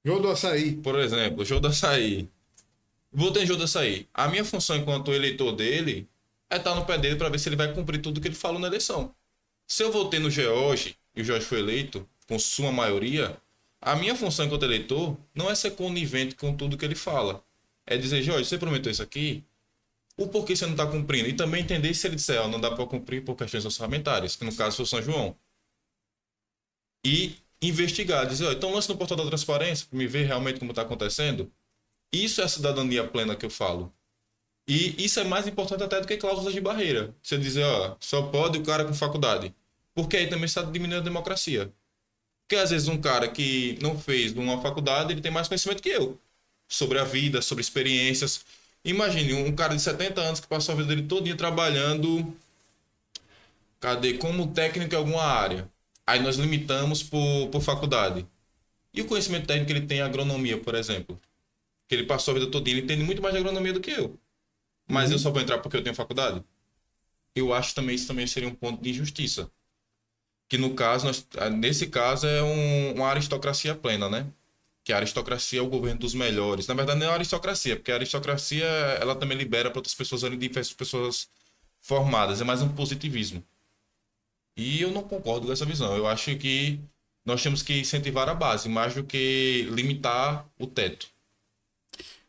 Jogo do Açaí. Por exemplo, Jô do Açaí. Votei em Jô do Açaí. A minha função enquanto eleitor dele é estar no pé dele para ver se ele vai cumprir tudo que ele falou na eleição. Se eu votei no George e o George foi eleito, com sua maioria, a minha função enquanto eleitor não é ser conivente com tudo que ele fala. É dizer, George, você prometeu isso aqui? O porquê você não está cumprindo? E também entender se ele disser, não dá para cumprir por questões orçamentárias, que no caso foi o São João. E investigar, dizer, então lance no portal da transparência para me ver realmente como está acontecendo. Isso é a cidadania plena que eu falo. E isso é mais importante até do que cláusulas de barreira. Você dizer, só pode o cara com faculdade. Porque aí também está diminuindo a democracia. Porque às vezes um cara que não fez uma faculdade, ele tem mais conhecimento que eu. Sobre a vida, sobre experiências. Imagine um cara de 70 anos que passou a vida dele todinha trabalhando, como técnico em alguma área. Aí nós limitamos por faculdade. E o conhecimento técnico que ele tem em agronomia, por exemplo. Que ele passou a vida toda, ele entende muito mais de agronomia do que eu. Mas eu só vou entrar porque eu tenho faculdade? Eu acho também isso também seria um ponto de injustiça. Que no caso, nesse caso é uma aristocracia plena, né? Que a aristocracia é o governo dos melhores. Na verdade não é uma aristocracia, porque a aristocracia ela também libera para outras pessoas além de pessoas formadas. É mais um positivismo. E eu não concordo com essa visão. Eu acho que nós temos que incentivar a base, mais do que limitar o teto.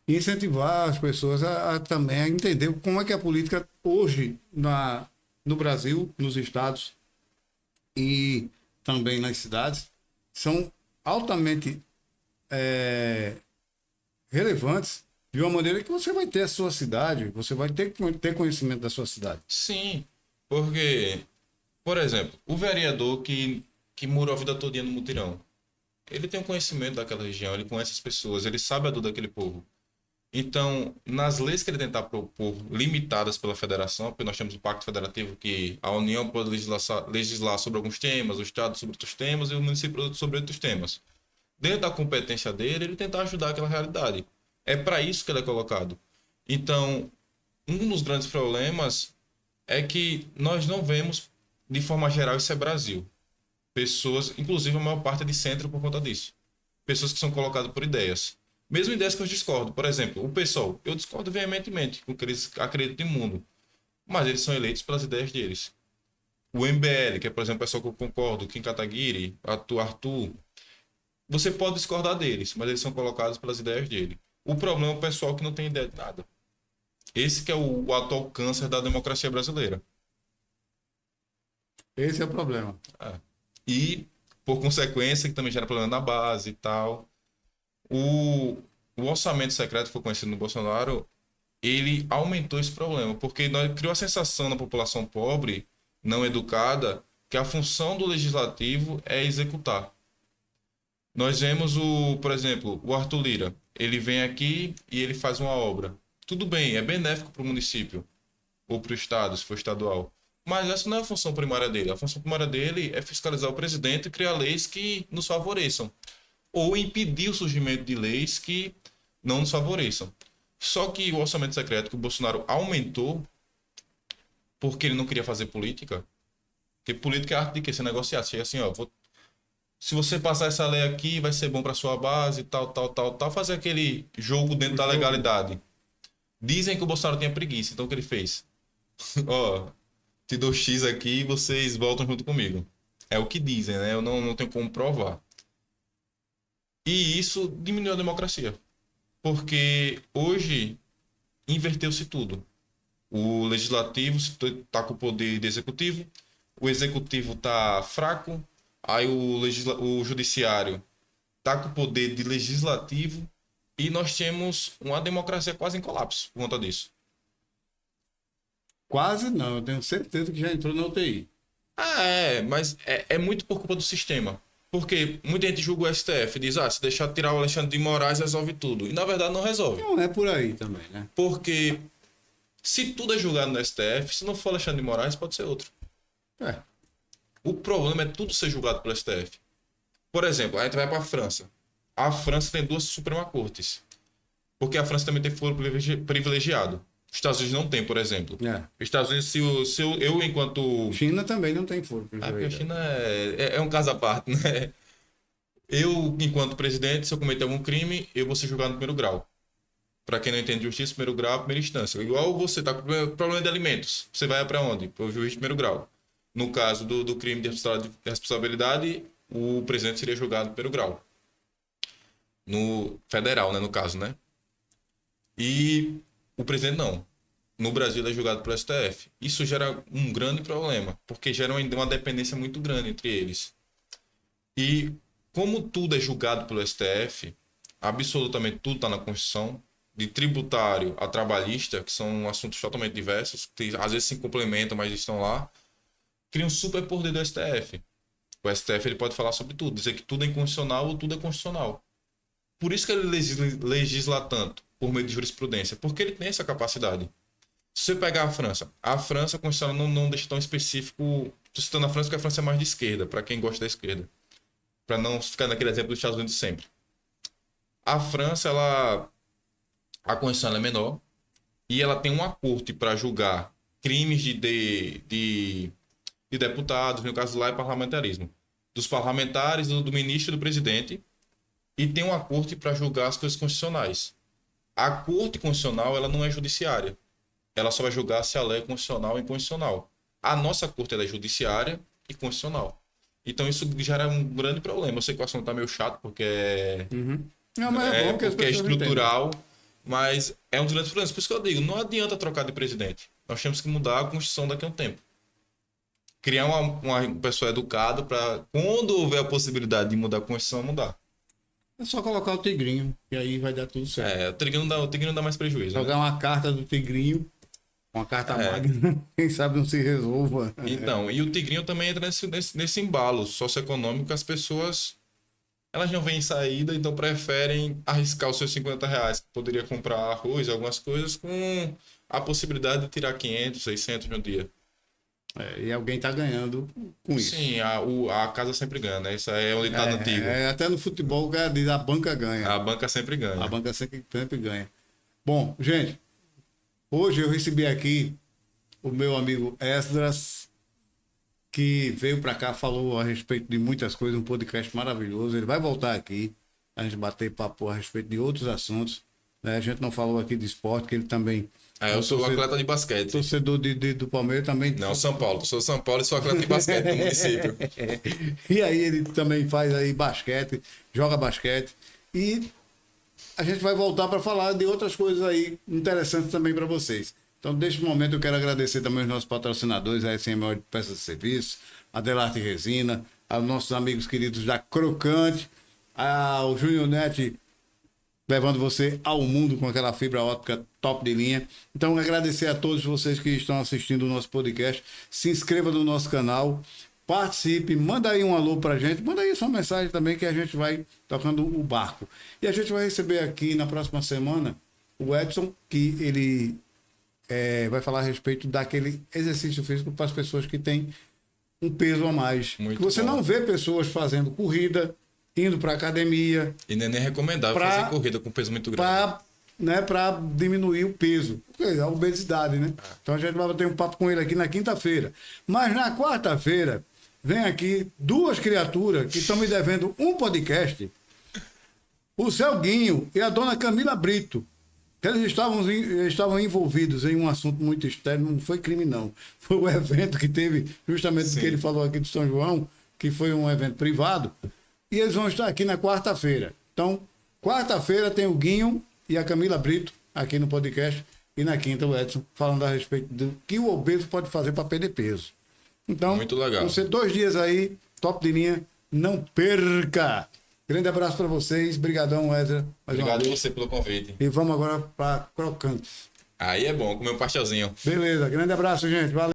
Incentivar as pessoas a também a entender como é que a política hoje no Brasil, nos estados e também nas cidades são altamente relevantes de uma maneira que você vai ter a sua cidade, você vai ter conhecimento da sua cidade. Sim, porque, por exemplo, o vereador que morou a vida toda no mutirão, ele tem um conhecimento daquela região, ele conhece as pessoas, ele sabe a dor daquele povo. Então, nas leis que ele tentar propor, limitadas pela federação, porque nós temos o Pacto Federativo, que a União pode legislar sobre alguns temas, o Estado sobre outros temas e o município sobre outros temas. Dentro da competência dele, ele tentar ajudar aquela realidade. É para isso que ele é colocado. Então, um dos grandes problemas é que nós não vemos, de forma geral, isso é Brasil. Pessoas, inclusive a maior parte é de centro por conta disso. Pessoas que são colocadas por ideias. Mesmo ideias que eu discordo. Por exemplo, o PSOL. Eu discordo veementemente com o que eles acreditam em mundo. Mas eles são eleitos pelas ideias deles. O MBL, que é, por exemplo, o pessoal que eu concordo, Kim Kataguiri, Arthur. Você pode discordar deles, mas eles são colocados pelas ideias dele. O problema é o pessoal que não tem ideia de nada. Esse que é o atual câncer da democracia brasileira. Esse é o problema. E, por consequência, que também gera problema na base e tal. O orçamento secreto que foi conhecido no Bolsonaro ele aumentou esse problema, porque nós criou a sensação na população pobre, não educada, que a função do legislativo é executar. Nós vemos por exemplo, o Arthur Lira. Ele vem aqui e ele faz uma obra. Tudo bem, é benéfico para o município ou para o estado, se for estadual. Mas essa não é a função primária dele. A função primária dele é fiscalizar o presidente e criar leis que nos favoreçam. Ou impedir o surgimento de leis que não nos favoreçam. Só que o orçamento secreto que o Bolsonaro aumentou porque ele não queria fazer política. Porque política é a arte de quê? Você negociar. Você chega assim, ó, se você passar essa lei aqui, vai ser bom para sua base, tal, tal, tal, tal. Fazer aquele jogo dentro da legalidade. Dizem que o Bolsonaro tinha preguiça, então o que ele fez? Ó, te dou X aqui e vocês voltam junto comigo. É o que dizem, né? Eu não tenho como provar. E isso diminuiu a democracia. Porque hoje inverteu-se tudo. O legislativo está com o poder do executivo, o executivo está fraco, aí o judiciário está com o poder de legislativo e nós temos uma democracia quase em colapso por conta disso. Quase não, eu tenho certeza que já entrou na UTI. Mas é muito por culpa do sistema. Porque muita gente julga o STF e diz, se deixar tirar o Alexandre de Moraes resolve tudo. E na verdade não resolve. Não é por aí também, né? Porque se tudo é julgado no STF, se não for Alexandre de Moraes, pode ser outro. É. O problema é tudo ser julgado pelo STF. Por exemplo, a gente vai para a França. A França tem 2 Suprema Cortes. Porque a França também tem foro privilegiado. Os Estados Unidos não tem, por exemplo. É. Os Estados Unidos, se eu enquanto... China também não tem foro porque a privilegiado. China é um caso à parte, né? Eu, enquanto presidente, se eu cometer algum crime, eu vou ser julgado no primeiro grau. Para quem não entende justiça, primeiro grau, primeira instância. Igual você tá com problema de alimentos. Você vai para onde? Para o juiz de primeiro grau. No caso do crime de responsabilidade, o presidente seria julgado no primeiro grau. No federal, né, no caso, né? E o presidente não. No Brasil ele é julgado pelo STF. Isso gera um grande problema, porque gera uma dependência muito grande entre eles. E como tudo é julgado pelo STF, absolutamente tudo está na Constituição, de tributário a trabalhista, que são assuntos totalmente diversos, que às vezes se complementam, mas estão lá, cria um superpoder do STF. O STF ele pode falar sobre tudo, dizer que tudo é inconstitucional ou tudo é constitucional. Por isso que ele legisla tanto, por meio de jurisprudência, porque ele tem essa capacidade. Se você pegar a França, a Constituição não deixa tão específico. Estou citando a França porque a França é mais de esquerda, para quem gosta da esquerda. Para não ficar naquele exemplo dos Estados Unidos sempre. A França, a Constituição é menor e ela tem uma corte para julgar crimes de deputados, no caso lá é parlamentarismo. Dos parlamentares, do ministro e do presidente. E tem uma corte para julgar as coisas constitucionais. A corte constitucional ela não é judiciária. Ela só vai julgar se a lei é constitucional ou inconstitucional. A nossa corte ela é judiciária e constitucional. Então isso gera um grande problema. Eu sei que o assunto tá meio chato porque Não, mas é bom que as porque é pessoas estrutural, mas é um dos grandes problemas. Por isso que eu digo, não adianta trocar de presidente. Nós temos que mudar a Constituição daqui a um tempo. Criar uma pessoa educada para, quando houver a possibilidade de mudar a Constituição, mudar. É só colocar o tigrinho, que aí vai dar tudo certo. O tigrinho não dá mais prejuízo. Jogar uma carta do tigrinho, uma carta magna, quem sabe não se resolva. Então, e o tigrinho também entra nesse embalo socioeconômico que as pessoas elas não veem saída, então preferem arriscar os seus R$ 50 que poderia comprar arroz, algumas coisas, com a possibilidade de tirar 500, 600 no dia. E alguém tá ganhando com isso. Sim, a casa sempre ganha, né? Isso aí é um ditado antigo. Até no futebol o cara diz a banca ganha. A banca sempre ganha. A banca sempre ganha. Bom, gente, hoje eu recebi aqui o meu amigo Esdras, que veio para cá, falou a respeito de muitas coisas, um podcast maravilhoso. Ele vai voltar aqui, a gente bater papo a respeito de outros assuntos. Né? A gente não falou aqui de esporte, que ele também... eu sou atleta de basquete. Torcedor do Palmeiras também. Não, São Paulo. Sou São Paulo e sou atleta de basquete no município. E aí ele também faz aí basquete, joga basquete. E a gente vai voltar para falar de outras coisas aí interessantes também para vocês. Então, neste momento, eu quero agradecer também os nossos patrocinadores, a SMO de Peças de Serviço, a Delarte Resina, aos nossos amigos queridos da Crocante, ao Júnior Net levando você ao mundo com aquela fibra óptica top de linha. Então, agradecer a todos vocês que estão assistindo o nosso podcast. Se inscreva no nosso canal, participe, manda aí um alô pra gente, manda aí sua mensagem também que a gente vai tocando o barco. E a gente vai receber aqui na próxima semana o Edson, que ele vai falar a respeito daquele exercício físico para as pessoas que têm um peso a mais. Muito que você bom. não vê pessoas fazendo corrida, indo para academia, E não é nem recomendável fazer corrida com peso muito grande. para diminuir o peso, a obesidade, né? Então a gente vai ter um papo com ele aqui na quinta-feira. Mas na quarta-feira, vem aqui duas criaturas que estão me devendo um podcast, o seu Guinho e a dona Camila Brito. Eles estavam envolvidos em um assunto muito externo, não foi crime não. Foi o evento que teve, justamente o que ele falou aqui de São João, que foi um evento privado, e eles vão estar aqui na quarta-feira. Então, quarta-feira tem o Guinho e a Camila Brito aqui no podcast, e na quinta o Edson falando a respeito do que o obeso pode fazer para perder peso. Então, Muito legal. vão ser 2 dias aí, top de linha, não perca! Grande abraço para vocês, brigadão, Ezra. mais uma Obrigado a vez. você pelo convite. E vamos agora para crocantes. Aí é bom, comer um pastelzinho. Beleza, grande abraço, gente. Valeu.